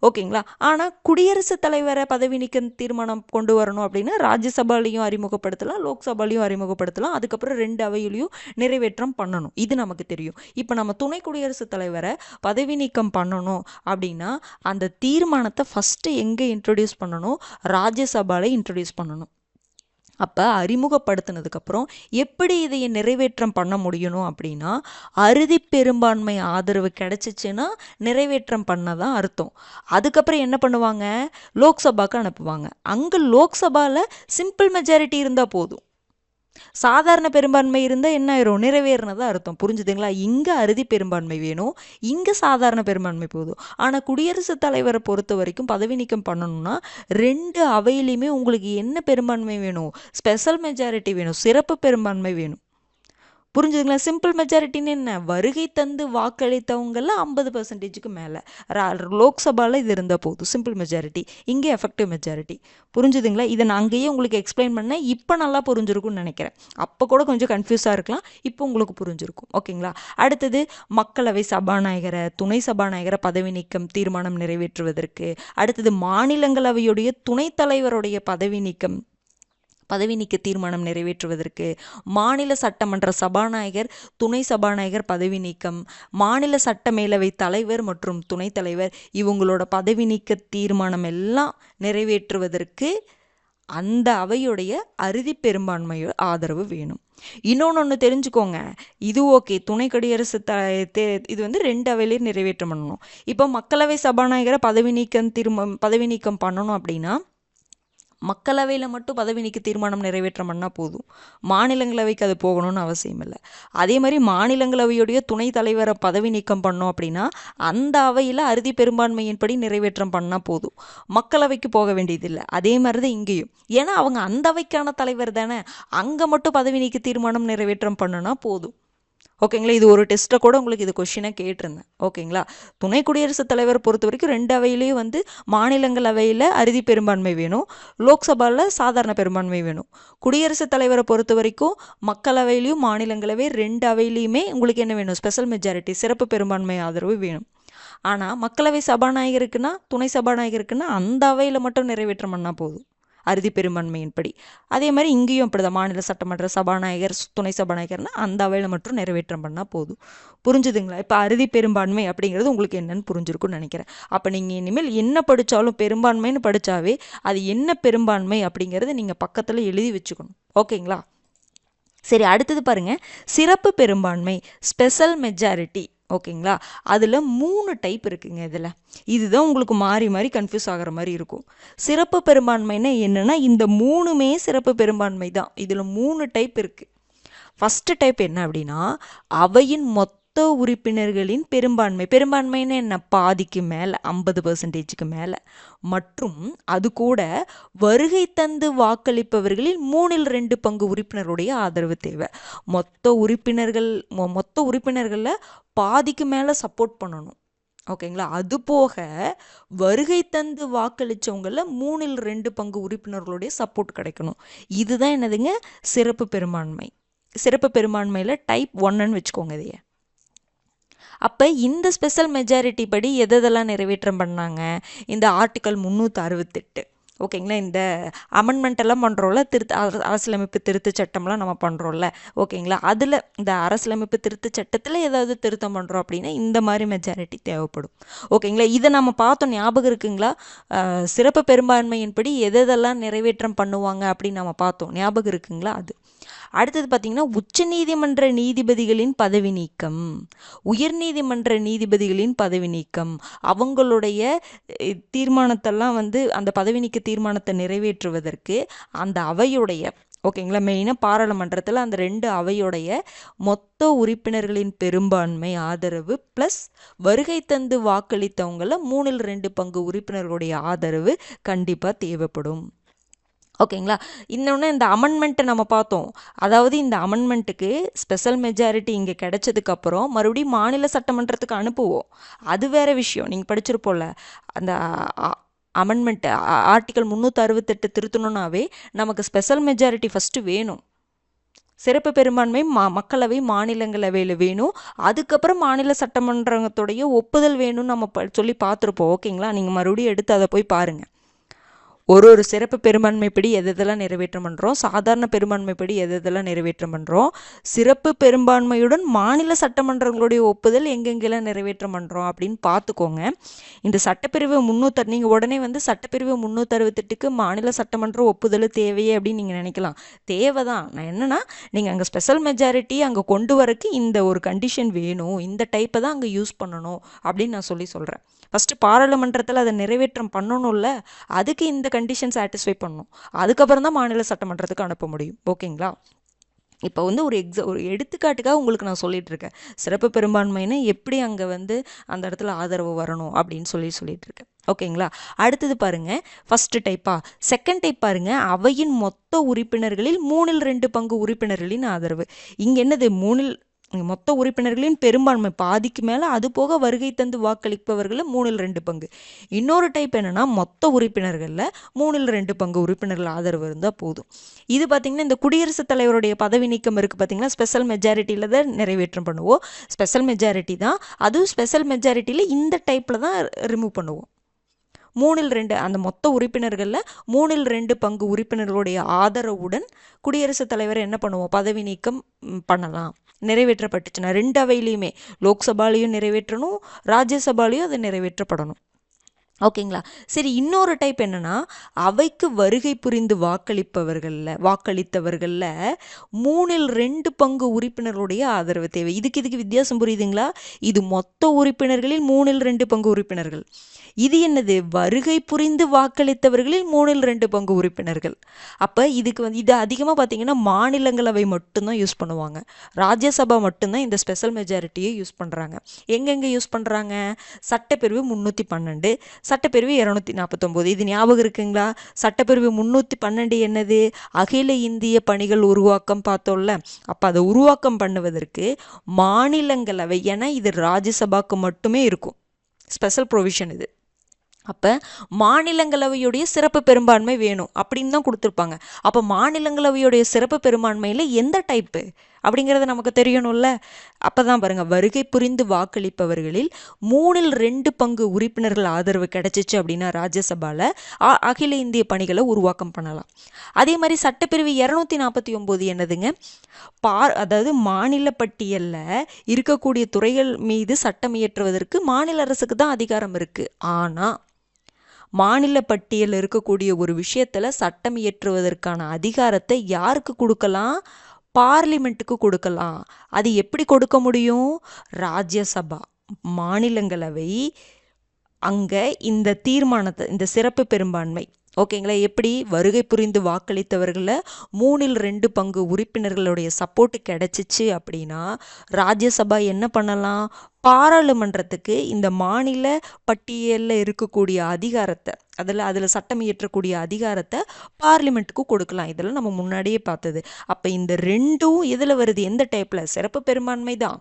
ஓகேங்களா? ஆனால் குடியரசுத் தலைவரை பதவி நீக்க தீர்மானம் கொண்டு வரணும் அப்படின்னா ராஜ்யசபாலையும் அறிமுகப்படுத்தலாம், லோக்சபாலையும் அறிமுகப்படுத்தலாம், அதுக்கப்புறம் 2 அவையிலையும் நிறைவேற்றம் பண்ணணும். இது நமக்கு தெரியும். இப்போ நம்ம துணை குடியரசுத் தலைவரை பதவி நீக்கம் பண்ணணும் அப்படின்னா அந்த தீர்மானத்தை ஃபஸ்ட்டு எங்கே இன்ட்ரடியூஸ் பண்ணணும்? ராஜ்யசபாவில் இன்ட்ரடியூஸ் பண்ணணும். அப்போ அறிமுகப்படுத்தினதுக்கப்புறம் எப்படி இதை நிறைவேற்றம் பண்ண முடியணும் அப்படின்னா, அறுதி பெரும்பான்மை ஆதரவு கிடைச்சிச்சுன்னா நிறைவேற்றம் பண்ணதான் அர்த்தம். அதுக்கப்புறம் என்ன பண்ணுவாங்க, லோக்சபாக்கு அனுப்புவாங்க. அங்கே லோக்சபாவில் சிம்பிள் மெஜாரிட்டி இருந்தால் போதும். சாதாரண பெரும்பான்மை இருந்தால் என்ன ஆயிரும், நிறைவேறினதா அர்த்தம். புரிஞ்சுதுங்களா? இங்கே அறுதி பெரும்பான்மை வேணும், இங்கே சாதாரண பெரும்பான்மை போதும். ஆனால் குடியரசுத் தலைவரை பொறுத்த வரைக்கும் பதவி நீக்கம் பண்ணணும்னா 2 அவையிலையுமே உங்களுக்கு என்ன பெரும்பான்மை வேணும், ஸ்பெஷல் மெஜாரிட்டி வேணும், சிறப்பு பெரும்பான்மை வேணும். புரிஞ்சுதுங்களா? சிம்பிள் மெஜாரிட்டின்னு என்ன, வருகை தந்து வாக்களித்தவங்களில் 50%க்கு மேலே. லோக்சபாவில் இது இருந்தால் போதும் சிம்பிள் மெஜாரிட்டி, இங்கே எஃபெக்டிவ் மெஜாரிட்டி. புரிஞ்சுதுங்களா? இதை நான் அங்கேயே உங்களுக்கு எக்ஸ்பிளைன் பண்ணேன், இப்போ நல்லா புரிஞ்சிருக்கும்னு நினைக்கிறேன். அப்போ கூட கொஞ்சம் கன்ஃபியூஸாக இருக்கலாம், இப்போ உங்களுக்கு புரிஞ்சிருக்கும். ஓகேங்களா? அடுத்தது மக்களவை சபாநாயகரை, துணை சபாநாயகரை பதவி நீக்கம் தீர்மானம் நிறைவேற்றுவதற்கு, அடுத்தது மாநிலங்களவையுடைய துணைத் தலைவருடைய பதவி நீக்க தீர்மானம் நிறைவேற்றுவதற்கு, மாநில சட்டமன்ற சபாநாயகர் துணை சபாநாயகர் பதவி நீக்கம், மாநில சட்ட மேலவை தலைவர் மற்றும் துணைத் தலைவர் இவங்களோட பதவி நீக்க தீர்மானம் எல்லாம் நிறைவேற்றுவதற்கு அந்த அவையுடைய அறுதி பெரும்பான்மை ஆதரவு வேணும். இன்னொன்று தெரிஞ்சுக்கோங்க, இது ஓகே, துணை குடியரசு இது வந்து 2 அவையிலேயே நிறைவேற்றம் பண்ணணும். இப்போ மக்களவை சபாநாயகரை பதவி நீக்கம் பண்ணணும் அப்படின்னா மக்களவையில் மட்டும் பதவி நீக்க தீர்மானம் நிறைவேற்றம் பண்ணால் போதும், மாநிலங்களவைக்கு அது போகணும்னு அவசியம் இல்லை. அதே மாதிரி மாநிலங்களவையுடைய துணைத் தலைவரை பதவி நீக்கம் பண்ணோம் அப்படின்னா அந்த அவையில் அறுதி பெரும்பான்மையின்படி நிறைவேற்றம் பண்ணால் போதும், மக்களவைக்கு போக வேண்டியதில்லை. அதே மாதிரி தான் இங்கேயும், ஏன்னா அவங்க அந்த அவைக்கான தலைவர் தானே, அங்கே மட்டும் பதவி நீக்க தீர்மானம் நிறைவேற்றம் பண்ணுனா போதும். ஓகேங்களா? இது ஒரு டெஸ்ட்டை கூட உங்களுக்கு இது கொஷினை கேட்டிருந்தேன். ஓகேங்களா? துணை குடியரசுத் தலைவரை பொறுத்த வரைக்கும் 2 அவையிலேயும் வந்து மாநிலங்களவையில் அறுதி பெரும்பான்மை வேணும், லோக்சபாவில் சாதாரண பெரும்பான்மை வேணும். குடியரசுத் தலைவரை பொறுத்த வரைக்கும் மக்களவையிலையும் மாநிலங்களவை 2 அவையிலையுமே உங்களுக்கு என்ன வேணும், ஸ்பெஷல் மெஜாரிட்டி, சிறப்பு பெரும்பான்மை ஆதரவு வேணும். ஆனால் மக்களவை சபாநாயகருக்குன்னா துணை சபாநாயகருக்குன்னா அந்த அவையில் மட்டும் நிறைவேற்றம் பண்ணால் போதும் அறுதி பெரும்பான்மையின்படி. அதே மாதிரி இங்கேயும் அப்படிதான், மாநில சட்டமன்ற சபாநாயகர் துணை சபாநாயகர்னா அந்த அவையில் மட்டும் நிறைவேற்றம் பண்ணால் போதும். புரிஞ்சுதுங்களா? இப்போ அறுதி பெரும்பான்மை அப்படிங்கிறது உங்களுக்கு என்னன்னு புரிஞ்சிருக்கும்னு நினைக்கிறேன். அப்போ நீங்கள் இனிமேல் என்ன படித்தாலும் பெரும்பான்மைன்னு படித்தாவே அது என்ன பெரும்பான்மை அப்படிங்கிறத நீங்கள் பக்கத்தில் எழுதி வச்சுக்கணும். ஓகேங்களா? சரி, அடுத்தது பாருங்கள், சிறப்பு பெரும்பான்மை, ஸ்பெஷல் மெஜாரிட்டி. ஓகேங்களா? அதில் 3 டைப் இருக்குங்க. இதுதான் உங்களுக்கு மாறி மாறி கன்ஃபியூஸ் ஆகிற மாதிரி இருக்கும். சிறப்பு பெரும்பான்மைன்னா என்னென்னா இந்த 3மே சிறப்பு பெரும்பான்மை தான். இதில் 3 டைப் இருக்குது. ஃபஸ்ட்டு டைப் என்ன அப்படின்னா, அவையின் மொத்த உறுப்பினர்களின் பெரும்பான்மைன்னு என்ன, பாதிக்கு மேலே, 50%க்கு மேலே, மற்றும் அது கூட வருகை தந்து வாக்களிப்பவர்களில் 3/2 பங்கு உறுப்பினருடைய ஆதரவு தேவை. மொத்த உறுப்பினர்களில் பாதிக்கு மேலே சப்போர்ட் பண்ணணும். ஓகேங்களா? அது போக வருகை தந்து வாக்களித்தவங்களில் 3/2 பங்கு உறுப்பினர்களுடைய சப்போர்ட் கிடைக்கணும். இதுதான் என்னதுங்க, சிறப்பு பெரும்பான்மை. சிறப்பு பெரும்பான்மையில் டைப் 1ன்னு வச்சுக்கோங்க இதையே. அப்போ இந்த ஸ்பெஷல் மெஜாரிட்டி படி எதெல்லாம் நிறைவேற்றம் பண்ணாங்க, இந்த ஆர்டிக்கல் 368. ஓகேங்களா? இந்த அமெண்ட்மெண்ட் எல்லாம் பண்ணுறோம்ல, அரசியலமைப்பு திருத்த சட்டம்லாம் நம்ம பண்ணுறோம்ல. ஓகேங்களா? அதில் இந்த அரசியலமைப்பு திருத்த சட்டத்தில் ஏதாவது திருத்தம் பண்ணுறோம் அப்படின்னா இந்த மாதிரி மெஜாரிட்டி தேவைப்படும். ஓகேங்களா? இதை நம்ம பார்த்தோம், ஞாபகம் இருக்குங்களா? சிறப்பு பெரும்பான்மையின்படி எதெல்லாம் நிறைவேற்றம் பண்ணுவாங்க அப்படின்னு நம்ம பார்த்தோம், ஞாபகம் இருக்குங்களா? அது அடுத்தது பார்த்தீங்கன்னா, உச்சநீதிமன்ற நீதிபதிகளின் பதவி நீக்கம், உயர்நீதிமன்ற நீதிபதிகளின் பதவி நீக்கம், அவங்களுடைய தீர்மானத்தெல்லாம் வந்து அந்த பதவி நீக்க தீர்மானத்தை நிறைவேற்றுவதற்கு அந்த அவையுடைய, ஓகேங்களா, மெயினாக பாராளுமன்றத்தில் அந்த 2 அவையுடைய மொத்த உறுப்பினர்களின் பெரும்பான்மை ஆதரவு ப்ளஸ் வருகை தந்து வாக்களித்தவங்கள 3/2 பங்கு உறுப்பினர்களுடைய ஆதரவு கண்டிப்பாக தேவைப்படும். ஓகேங்களா? இன்னொன்று, இந்த அமெண்ட்மெண்ட்டை நம்ம பார்த்தோம். அதாவது இந்த அமெண்ட்மெண்ட்டுக்கு ஸ்பெஷல் மெஜாரிட்டி இங்கே கிடைச்சதுக்கப்புறம் மறுபடியும் மாநில சட்டமன்றத்துக்கு அனுப்புவோம், அது வேறு விஷயம். நீங்கள் படிச்சிருப்போம்ல, அந்த அமெண்ட்மெண்ட் ஆர்டிக்கல் 368 திருத்தணுன்னாவே நமக்கு ஸ்பெஷல் மெஜாரிட்டி ஃபஸ்ட்டு வேணும். சிறப்பு பெரும்பான்மை மக்களவை மாநிலங்களவையில் வேணும், அதுக்கப்புறம் மாநில சட்டமன்றத்துடைய ஒப்புதல் வேணும்னு நம்ம சொல்லி பார்த்துருப்போம். ஓகேங்களா? நீங்கள் மறுபடியும் எடுத்து அதை போய் பாருங்கள். ஒரு சிறப்பு பெரும்பான்மைப்படி எதெல்லாம் நிறைவேற்றம் பண்ணுறோம், சாதாரண பெரும்பான்மைப்படி எதெல்லாம் நிறைவேற்றம் பண்ணுறோம், சிறப்பு பெரும்பான்மையுடன் மாநில சட்டமன்றங்களுடைய ஒப்புதல் எங்கெங்கெல்லாம் நிறைவேற்றம் பண்ணுறோம் அப்படின்னு பார்த்துக்கோங்க. இந்த சட்டப்பிரிவு 300 நீங்கள் உடனே வந்து சட்டப்பிரிவு 368க்கு மாநில சட்டமன்ற ஒப்புதல் தேவையே அப்படின்னு நீங்கள் நினைக்கலாம். தேவை தான். நான் என்னென்னா நீங்கள் அங்கே ஸ்பெஷல் மெஜாரிட்டி அங்கே கொண்டு வரக்கு இந்த ஒரு கண்டிஷன் வேணும், இந்த டைப்பை தான் அங்கே யூஸ் பண்ணணும் அப்படின்னு நான் சொல்கிறேன். ஃபஸ்ட்டு பாராளுமன்றத்தில் அதை நிறைவேற்றம் பண்ணணும்ல, அதுக்கு இந்த கண்டிஷன் சாட்டிஸ்ஃபை பண்ணணும். அதுக்கப்புறம் தான் மாநில சட்டமன்றத்துக்கு அனுப்ப முடியும். ஓகேங்களா? இப்போ வந்து ஒரு எடுத்துக்காட்டுக்காக உங்களுக்கு நான் சொல்லிட்டு இருக்கேன். சிறப்பு பெரும்பான்மைன்னு எப்படி அங்கே வந்து அந்த இடத்துல ஆதரவு வரணும் அப்படின்னு சொல்லிட்டு இருக்கேன். ஓகேங்களா? அடுத்தது பாருங்க, ஃபர்ஸ்ட் டைப்பா. செகண்ட் டைப் பாருங்க, அவையின் மொத்த உறுப்பினர்களில் 2 பங்கு உறுப்பினர்களின் ஆதரவு. இங்கே என்னது, மொத்த உறுப்பினர்களின் பெரும்பான்மை பாதிக்கு மேலே, அது போக வருகை தந்து வாக்களிப்பவர்களில் 2 பங்கு. இன்னொரு டைப் என்னன்னா, மொத்த உறுப்பினர்களில் 2 பங்கு உறுப்பினர்கள் ஆதரவு இருந்தால் போதும். இது பார்த்தீங்கன்னா இந்த குடியரசுத் தலைவருடைய பதவி நீக்கம் இருக்குது பார்த்தீங்கன்னா, ஸ்பெஷல் மெஜாரிட்டியில் தான் நிறைவேற்றம் பண்ணுவோம். ஸ்பெஷல் மெஜாரிட்டி தான், அதுவும் ஸ்பெஷல் மெஜாரிட்டியில் இந்த டைப்பில் தான் ரிமூவ் பண்ணுவோம். 3/2 அந்த மொத்த உறுப்பினர்களில் 3/2 பங்கு உறுப்பினர்களுடைய ஆதரவுடன் குடியரசுத் தலைவரை என்ன பண்ணுவோம், பதவி நீக்கம் பண்ணலாம். நிறைவேற்றப்பட்டுச்சுன்னா 2 அவையிலையுமே, லோக்சபாலையும் நிறைவேற்றணும், ராஜ்யசபாலையும் அது நிறைவேற்றப்படணும். ஓகேங்களா? சரி, இன்னொரு டைப் என்னன்னா, அவைக்கு வருகை புரிந்து வாக்களித்தவர்களில் 2 பங்கு உறுப்பினர்களுடைய ஆதரவு தேவை. இதுக்கு வித்தியாசம் புரியுதுங்களா? இது மொத்த உறுப்பினர்களில் 2 பங்கு உறுப்பினர்கள். இது என்னது, வருகை புரிந்து வாக்களித்தவர்களில் 2 பங்கு உறுப்பினர்கள். அப்போ இதுக்கு வந்து இது அதிகமாக பார்த்தீங்கன்னா மாநிலங்களவை மட்டும்தான் யூஸ் பண்ணுவாங்க. ராஜ்யசபா மட்டும்தான் இந்த ஸ்பெஷல் மெஜாரிட்டியை யூஸ் பண்ணுறாங்க. எங்கெங்கே யூஸ் பண்ணுறாங்க? சட்டப்பிரிவு 312, சட்டப்பிரிவு 249. இது ஞாபகம் இருக்குங்களா? சட்டப்பிரிவு 312 என்னது, அகில இந்திய பணிகள் உருவாக்கம் பார்த்தோம்ல. அப்போ அதை உருவாக்கம் பண்ணுவதற்கு மாநிலங்களவை, ஏன்னா இது ராஜ்யசபாக்கு மட்டுமே இருக்கும் ஸ்பெஷல் ப்ரொவிஷன் இது. அப்போ மாநிலங்களவையுடைய சிறப்பு பெரும்பான்மை வேணும் அப்படின்னு தான் கொடுத்துருப்பாங்க. அப்போ மாநிலங்களவையுடைய சிறப்பு பெரும்பான்மையில் எந்த டைப்பு அப்படிங்கிறது நமக்கு தெரியணும்ல. அப்போ தான் பாருங்கள், வருகை புரிந்து வாக்களிப்பவர்களில் 2 பங்கு உறுப்பினர்கள் ஆதரவு கிடைச்சிச்சு அப்படின்னா ராஜ்யசபாவில் அகில இந்திய பணிகளை உருவாக்கம் பண்ணலாம். அதே மாதிரி சட்டப்பிரிவு 249 என்னதுங்க, அதாவது மாநில பட்டியலில் இருக்கக்கூடிய துறைகள் மீது சட்டம் இயற்றுவதற்கு மாநில அரசுக்கு தான் அதிகாரம் இருக்குது. ஆனால் மாநில பட்டியலில் இருக்கக்கூடிய ஒரு விஷயத்தில் சட்டம் இயற்றுவதற்கான அதிகாரத்தை யாருக்கு கொடுக்கலாம்? பார்லிமெண்ட்டுக்கு கொடுக்கலாம். அது எப்படி கொடுக்க முடியும்? ராஜ்யசபா, மாநிலங்களவை அங்கே இந்த தீர்மானத்தை, இந்த சிறப்பு பெரும்பான்மை, ஓகேங்களா, எப்படி வருகை புரிந்து வாக்களித்தவர்களில் 2 பங்கு உறுப்பினர்களுடைய சப்போர்ட்டு கிடைச்சிச்சு அப்படின்னா ராஜ்யசபா என்ன பண்ணலாம்? பாராளுமன்றத்துக்கு இந்த மாநில பட்டியலில் இருக்கக்கூடிய அதிகாரத்தை, அதில் சட்டம் இயற்றக்கூடிய அதிகாரத்தை பார்லிமெண்ட்டுக்கு கொடுக்கலாம். இதெல்லாம் நம்ம முன்னாடியே பார்த்தது. அப்போ இந்த ரெண்டும் எதில் வருது, எந்த டைப்பில்? சிறப்பு பெரும்பான்மை தான்.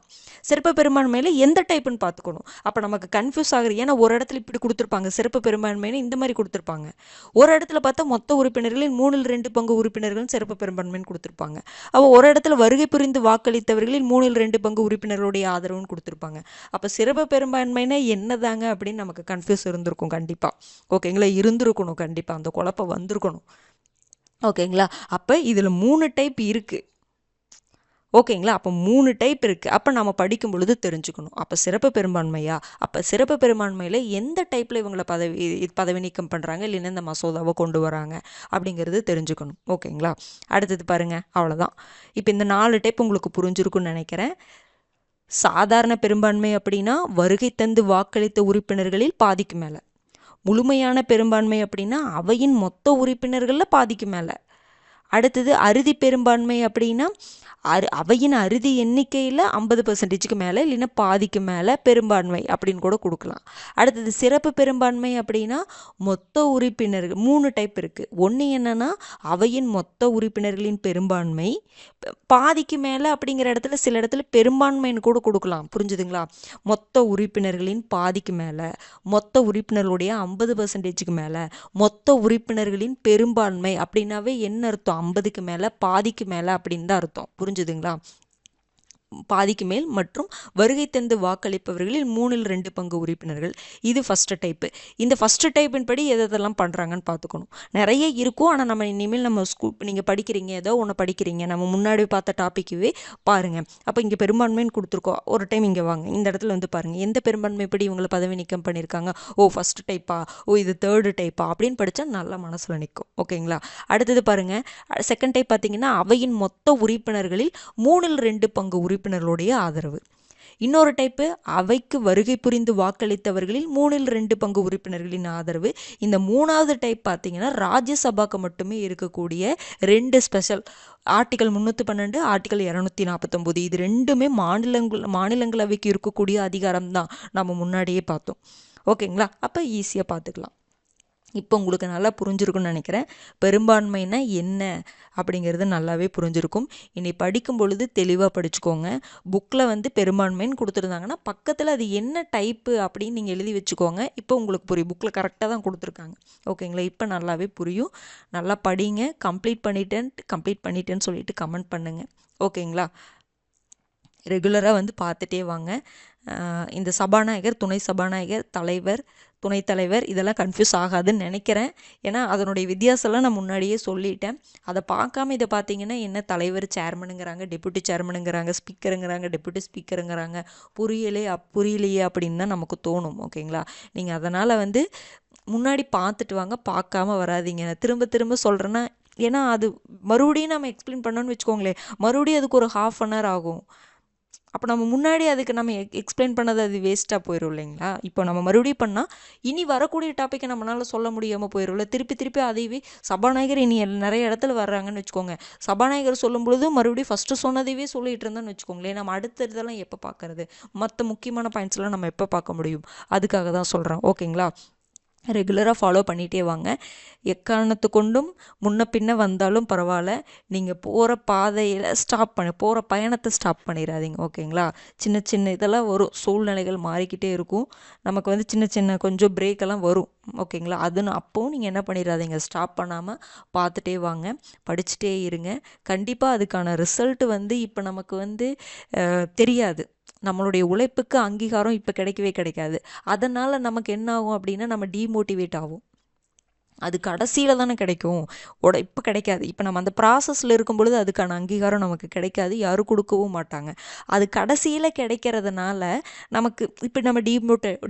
சிறப்பு பெரும்பான்மையில் எந்த டைப்புன்னு பார்த்துக்கணும். அப்போ நமக்கு கன்ஃபியூஸ் ஆகுது. ஏன்னா ஒரு இடத்துல இப்படி கொடுத்துருப்பாங்க, சிறப்பு பெரும்பான்மைன்னு இந்த மாதிரி கொடுத்துருப்பாங்க. ஒரு இடத்துல பார்த்தா மொத்த உறுப்பினர்களில் 2 பங்கு உறுப்பினர்கள் சிறப்பு பெரும்பான்மைன்னு கொடுத்துருப்பாங்க. அப்போ ஒரு இடத்துல வருகை புரிந்து வாக்களித்தவர்களில் 2 பங்கு உறுப்பினர்களுடைய ஆதரவுன்னு கொடுத்துருப்பாங்க. அப்போ சிறப்பு பெரும்பான்மைனா என்னதாங்க அப்படின்னு நமக்கு கன்ஃபியூஸ் இருந்திருக்கும் கண்டிப்பாக. ஓகேங்களா? இருந்திருக்கணும் கண்டிப்பாக, அந்த குழப்பம் வந்திருக்கணும். ஓகேங்களா? அப்போ இதில் 3 டைப் இருக்குது. ஓகேங்களா? அப்போ 3 டைப் இருக்குது. அப்போ நம்ம படிக்கும் பொழுது தெரிஞ்சுக்கணும். அப்போ சிறப்பு பெரும்பான்மையா? அப்போ சிறப்பு பெரும்பான்மையில் எந்த டைப்பில் இவங்களை பதவி நீக்கம் பண்ணுறாங்க, இல்லைன்னா இந்த மசோதாவை கொண்டு வராங்க அப்படிங்கிறது தெரிஞ்சுக்கணும். ஓகேங்களா? அடுத்தது பாருங்கள், அவ்வளோதான். இப்போ இந்த 4 டைப் உங்களுக்கு புரிஞ்சிருக்குன்னு நினைக்கிறேன். சாதாரண பெரும்பான்மை அப்படின்னா வருகை தந்து வாக்களித்த உறுப்பினர்களில் பாதிக்கு மேலே. முழுமையான பெரும்பான்மை அப்படின்னா அவையின் மொத்த உறுப்பினர்களில் பாதிக்கு மேலே. அடுத்தது அறுதி பெரும்பான்மை அப்படின்னா அவையின் அறுதி எண்ணிக்கையில் 50% மேலே, இல்லைன்னா பாதிக்கு மேலே பெரும்பான்மை அப்படின்னு கூட கொடுக்கலாம். அடுத்தது சிறப்பு பெரும்பான்மை அப்படின்னா மொத்த உறுப்பினர்கள் 3 டைப் இருக்குது. ஒன்று என்னன்னா அவையின் மொத்த உறுப்பினர்களின் பெரும்பான்மை பாதிக்கு மேலே அப்படிங்கிற இடத்துல சில இடத்துல பெரும்பான்மைன்னு கூட கொடுக்கலாம். புரிஞ்சுதுங்களா? மொத்த உறுப்பினர்களின் பாதிக்கு மேலே, மொத்த உறுப்பினர்களுடைய 50%க்கு மேலே, மொத்த உறுப்பினர்களின் பெரும்பான்மை அப்படின்னாவே என்ன அர்த்தம்? 50க்கு மேலே, பாதிக்கு மேலே அப்படின்னு தான் அர்த்தம். புரிஞ்சுதுங்களா? பாதிக்கு மேல் மற்றும் வருகை தந்து வாக்களிப்பவர்களில் 2 பங்கு உறுப்பினர்கள். இது ஃபர்ஸ்ட் டைப்பு. இந்த ஃபர்ஸ்ட் டைப்பின் படி எதெல்லாம் பண்ணுறாங்கன்னு பார்த்துக்கணும். நிறைய இருக்கும். ஆனால் நம்ம இனிமேல் நம்ம நீங்கள் படிக்கிறீங்க, ஏதோ ஒன்று படிக்கிறீங்க, நம்ம முன்னாடி பார்த்த டாப்பிக்கவே பாருங்கள். அப்போ இங்கே பெரும்பான்மைன்னு கொடுத்துருக்கோம். ஒரு டைம் இங்கே வாங்க, இந்த இடத்துல வந்து பாருங்கள் எந்த பெரும்பான்மை படி இவங்களை பதவி நீக்கம் பண்ணியிருக்காங்க. ஓ ஃபர்ஸ்ட் டைப்பா, ஓ இது தேர்டு டைப்பா அப்படின்னு படித்தா நல்லா மனசில் நிற்கும். ஓகேங்களா. அடுத்தது பாருங்கள், செகண்ட் டைப் பார்த்தீங்கன்னா அவையின் மொத்த உறுப்பினர்களில் 2 பங்கு உறுப்பினர்களுடைய ஆதரவு. இன்னொரு டைப்பு அவைக்கு வருகை புரிந்து வாக்களித்தவர்களில் 2 பங்கு உறுப்பினர்களின் ஆதரவு. இந்த 3வது டைப் பார்த்தீங்கன்னா ராஜ்யசபாக்கு மட்டுமே இருக்கக்கூடிய 2 ஸ்பெஷல் ஆர்டிகல் 312 ஆர்டிகல் 249. இது ரெண்டுமே மாநிலங்களவைக்கு இருக்கக்கூடிய அதிகாரம் தான், நம்ம முன்னாடியே பார்த்தோம். ஓகேங்களா. அப்போ ஈஸியாக பார்த்துக்கலாம். இப்போ உங்களுக்கு நல்லா புரிஞ்சிருக்குன்னு நினைக்கிறேன். பெரும்பான்மைனா என்ன அப்படிங்கிறது நல்லாவே புரிஞ்சிருக்கும். இனி படிக்கும் பொழுது தெளிவாக படிச்சுக்கோங்க. புக்கில் வந்து பெரும்பான்மைன்னு கொடுத்துருந்தாங்கன்னா பக்கத்தில் அது என்ன டைப்பு அப்படின்னு நீங்கள் எழுதி வச்சுக்கோங்க. இப்போ உங்களுக்கு புரியும். புக்கில் கரெக்டாக தான் கொடுத்துருக்காங்க. ஓகேங்களா. இப்போ நல்லாவே புரியும். நல்லா படிங்க. கம்ப்ளீட் பண்ணிட்டேன்னு சொல்லிட்டு கமெண்ட் பண்ணுங்கள். ஓகேங்களா. ரெகுலராக வந்து பார்த்துட்டே வாங்க. இந்த சபாநாயகர், துணை சபாநாயகர், தலைவர், துணைத் தலைவர் இதெல்லாம் கன்ஃபியூஸ் ஆகாதுன்னு நினைக்கிறேன். ஏன்னா அதனுடைய வித்தியாசம்லாம் நான் முன்னாடியே சொல்லிட்டேன். அதை பார்க்காம இதை பார்த்தீங்கன்னா என்ன தலைவர் சேர்மனுங்கிறாங்க, டெப்யூட்டி சேர்மனுங்கிறாங்க, ஸ்பீக்கருங்கிறாங்க, டெப்யூட்டி ஸ்பீக்கருங்கிறாங்க, புரியலையே அப்படின்னு தான் நமக்கு தோணும். ஓகேங்களா. நீங்கள் அதனால் வந்து முன்னாடி பார்த்துட்டு வாங்க, பார்க்காம வராதிங்க. நான் திரும்ப சொல்கிறேன்னா, ஏன்னா அது மறுபடியும் நம்ம எக்ஸ்பிளைன் பண்ணோன்னு வச்சுக்கோங்களேன், மறுபடியும் அதுக்கு ஒரு 1/2 hour ஆகும். அப்போ நம்ம முன்னாடி அதுக்கு நம்ம எக்ஸ்பிளைன் பண்ணது அது வேஸ்ட்டாக போயிடும் இல்லைங்களா. இப்போ நம்ம மறுபடியும் பண்ணால் இனி வரக்கூடிய டாப்பிக்கை நம்மளால் சொல்ல முடியாமல் போயிடும்ல. திருப்பி அதையவே சபாநாயகர் இனி நிறைய இடத்துல வர்றாங்கன்னு வச்சுக்கோங்க. சபாநாயகர் சொல்லும் பொழுது மறுபடியும் ஃபஸ்ட்டு சொன்னதையே சொல்லிட்டு இருந்தோன்னு வச்சுக்கோங்களேன், நம்ம அடுத்த இதெல்லாம் எப்போ பார்க்கறது, மற்ற முக்கியமான பாயிண்ட்ஸ்லாம் நம்ம எப்போ பார்க்க முடியும். அதுக்காக தான் சொல்கிறேன். ஓகேங்களா. ரெகுலராக ஃபாலோ பண்ணிகிட்டே வாங்க. எக்காரணத்து கொண்டும் முன்ன பின்ன வந்தாலும் பரவாயில்ல, நீங்கள் போகிற பாதையில் போகிற பயணத்தை ஸ்டாப் பண்ணிடாதீங்க. ஓகேங்களா. சின்ன இதெல்லாம் வரும், சூழ்நிலைகள் மாறிக்கிட்டே இருக்கும். நமக்கு வந்து சின்ன கொஞ்சம் பிரேக்கெல்லாம் வரும். ஓகேங்களா. அப்போவும் நீங்கள் என்ன பண்ணிடாதீங்க, ஸ்டாப் பண்ணாமல் பார்த்துட்டே வாங்க, படிச்சுட்டே இருங்க. கண்டிப்பாக அதுக்கான ரிசல்ட் வந்து இப்போ நமக்கு வந்து தெரியாது. நம்மளுடைய உழைப்புக்கு அங்கீகாரம் இப்போ கிடைக்காது. அதனால் நமக்கு என்ன ஆகும் அப்படின்னா நம்ம டீமோட்டிவேட் ஆகும். அது கடைசியில் தானே கிடைக்கும், இப்போ கிடைக்காது. இப்போ நம்ம அந்த ப்ராசஸில் இருக்கும் பொழுது அதுக்கான அங்கீகாரம் நமக்கு கிடைக்காது, யாரும் கொடுக்கவும் மாட்டாங்க. அது கடைசியில் கிடைக்கிறதுனால நமக்கு இப்போ நம்ம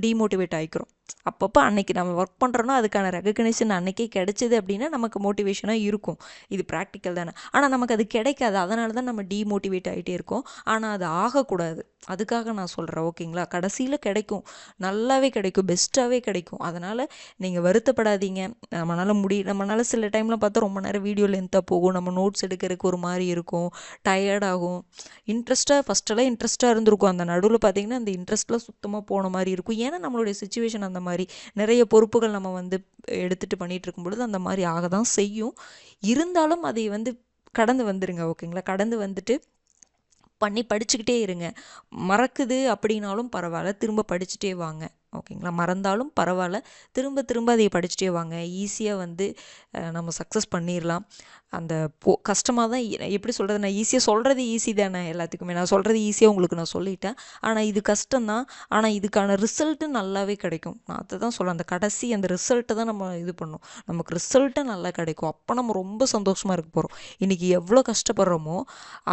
டீமோட்டிவேட் ஆகிக்கிறோம். அப்பப்போ அன்னைக்கு நம்ம ஒர்க் பண்ணுறோன்னா அதுக்கான ரெகக்னிஷன் அன்னைக்கே கிடைச்சிது அப்படின்னா நமக்கு மோட்டிவேஷனாக இருக்கும். இது ப்ராக்டிக்கல் தானே. ஆனால் நமக்கு அது கிடைக்காது. அதனால தான் நம்ம டீமோட்டிவேட் ஆகிட்டே இருக்கோம். ஆனால் அது ஆகக்கூடாது. அதுக்காக நான் சொல்கிறேன். ஓகேங்களா. கடைசியில் கிடைக்கும், நல்லாவே கிடைக்கும், பெஸ்ட்டாகவே கிடைக்கும். அதனால் நீங்கள் வருத்தப்படாதீங்க. நம்மளால் சில டைமில் பார்த்தா ரொம்ப நேரம் வீடியோ லென்த்தாக போகும், நம்ம நோட்ஸ் எடுக்கிறதுக்கு ஒரு மாதிரி இருக்கும், டயர்டாகும். ஃபஸ்ட்டெல்லாம் இன்ட்ரெஸ்ட்டாக இருந்திருக்கும், அந்த நடுவில் பார்த்தீங்கன்னா அந்த இன்ட்ரெஸ்ட்லாம் சுத்தமாக போன மாதிரி இருக்கும். ஏன்னா நம்மளுடைய சுச்சுவேஷன் அந்த மாதிரி, நிறைய பொறுப்புகள் நம்ம வந்து எடுத்துகிட்டு பண்ணிகிட்டு இருக்கும் பொழுது அந்த மாதிரி ஆக தான் செய்யும். இருந்தாலும் அதை வந்து கடந்து வந்துடுங்க. ஓகேங்களா. கடந்து வந்துட்டு படிச்சுக்கிட்டே இருங்க. மறக்குது அப்படின்னாலும் பரவாயில்ல, திரும்ப படிச்சுட்டே வாங்க. ஓகேங்களா. மறந்தாலும் பரவாயில்ல, திரும்ப அதை படிச்சுட்டே வாங்க. ஈஸியாக வந்து நம்ம சக்ஸஸ் பண்ணிடலாம். அந்த கஷ்டமாக தான், எப்படி சொல்கிறது, நான் ஈஸியாக சொல்கிறது ஈஸி தானே எல்லாத்துக்குமே, நான் சொல்கிறது ஈஸியாக உங்களுக்கு நான் சொல்லிட்டேன். ஆனால் இது கஷ்டம்தான். ஆனால் இதுக்கான ரிசல்ட்டு நல்லாவே கிடைக்கும். நான் அதை தான் சொல்கிறேன், அந்த ரிசல்ட்டை தான் நம்ம இது பண்ணணும். நமக்கு ரிசல்ட்டு நல்லா கிடைக்கும். அப்போ நம்ம ரொம்ப சந்தோஷமாக இருக்க போகிறோம். இன்றைக்கி எவ்வளோ கஷ்டப்படுறோமோ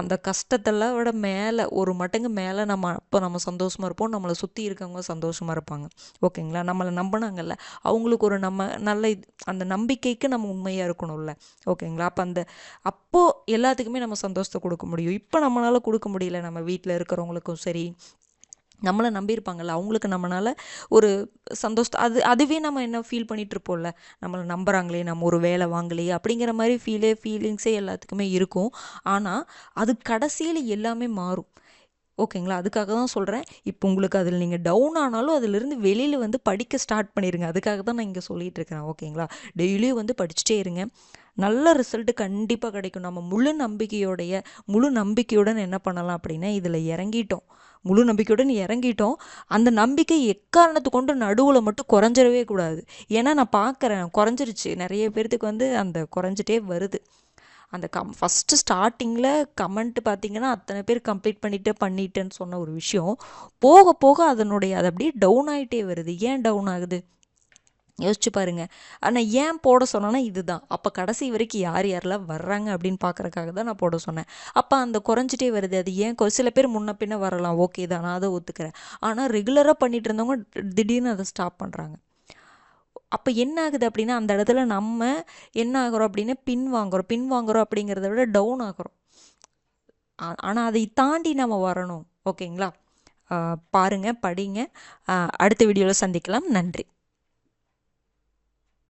அந்த கஷ்டத்தெல்லாம் விட மேலே, ஒரு மடங்கு மேலே அப்போ நம்ம சந்தோஷமாக இருப்போம். நம்மளை சுற்றி இருக்கவங்க சந்தோஷமாக இருப்பாங்க. ஓகேங்களா. நம்மளை நம்பினாங்கல்ல, அவங்களுக்கு ஒரு நல்ல அந்த நம்பிக்கைக்கு நம்ம உண்மையாக இருக்கணும்ல. ஓகேங்களா. அப்போது எல்லாத்துக்குமே நம்ம சந்தோஷத்தை கொடுக்க முடியும். இப்போ நம்மளால் கொடுக்க முடியல, நம்ம வீட்டில் இருக்கிறவங்களுக்கும் சரி, நம்மளை நம்பியிருப்பாங்கள்ல அவங்களுக்கு நம்மளால் ஒரு சந்தோஷத்தை அதுவே நம்ம என்ன ஃபீல் பண்ணிகிட்ருப்போம்ல, நம்மளை நம்புகிறாங்களே, நம்ம ஒரு வேலை வாங்கலையே அப்படிங்கிற மாதிரி ஃபீலிங்ஸே எல்லாத்துக்குமே இருக்கும். ஆனால் அது கடைசியில் எல்லாமே மாறும். ஓகேங்களா. அதுக்காக தான் சொல்கிறேன். இப்போ உங்களுக்கு அதில் நீங்கள் டவுன் ஆனாலும் அதிலிருந்து வெளியில் வந்து படிக்க ஸ்டார்ட் பண்ணிடுங்க. அதுக்காக தான் நான் இங்கே சொல்லிகிட்டு இருக்கிறேன். ஓகேங்களா. டெய்லியும் வந்து படிச்சுட்டே இருங்க, நல்ல ரிசல்ட்டு கண்டிப்பாக கிடைக்கும். நம்ம முழு நம்பிக்கையுடன் என்ன பண்ணலாம் அப்படின்னா, இதில் முழு நம்பிக்கையுடன் இறங்கிட்டோம். அந்த நம்பிக்கை எக்காரணத்து கொண்டு நடுவில் மட்டும் குறைஞ்சிடவே கூடாது. ஏன்னா நான் பார்க்குறேன் குறைஞ்சிருச்சு, நிறைய பேர்த்துக்கு வந்து அந்த குறைஞ்சிட்டே வருது. அந்த ஃபஸ்ட்டு ஸ்டார்டிங்கில் கமெண்ட் பார்த்தீங்கன்னா அத்தனை பேர் கம்ப்ளீட் பண்ணிட்டேன்னு சொன்ன ஒரு விஷயம் போக போக அது அப்படியே டவுன் ஆகிட்டே வருது. ஏன் டவுன் ஆகுது யோசிச்சு பாருங்க. ஆனால் ஏன் போட சொன்னேன்னா இதுதான். அப்போ கடைசி வரைக்கும் யார் யாரெல்லாம் வர்றாங்க அப்படின்னு பார்க்குறக்காக தான் நான் போட சொன்னேன். அப்போ அந்த குறைஞ்சிட்டே வருது. அது ஏன் சில பேர் முன்ன பின்ன வரலாம், ஓகே தான், நான் அதை ஒத்துக்கிறேன். ஆனால் ரெகுலராக பண்ணிட்டு இருந்தவங்க திடீர்னு அதை ஸ்டாப் பண்ணுறாங்க. அப்போ என்ன ஆகுது அப்படின்னா அந்த இடத்துல நம்ம என்ன ஆகிறோம் அப்படின்னா பின்வாங்குறோம் அப்படிங்கிறத விட டவுன் ஆகிறோம். ஆனால் அதை தாண்டி நம்ம வரணும். ஓகேங்களா? பாருங்கள், படிங்க. அடுத்த வீடியோவில் சந்திக்கலாம். நன்றி.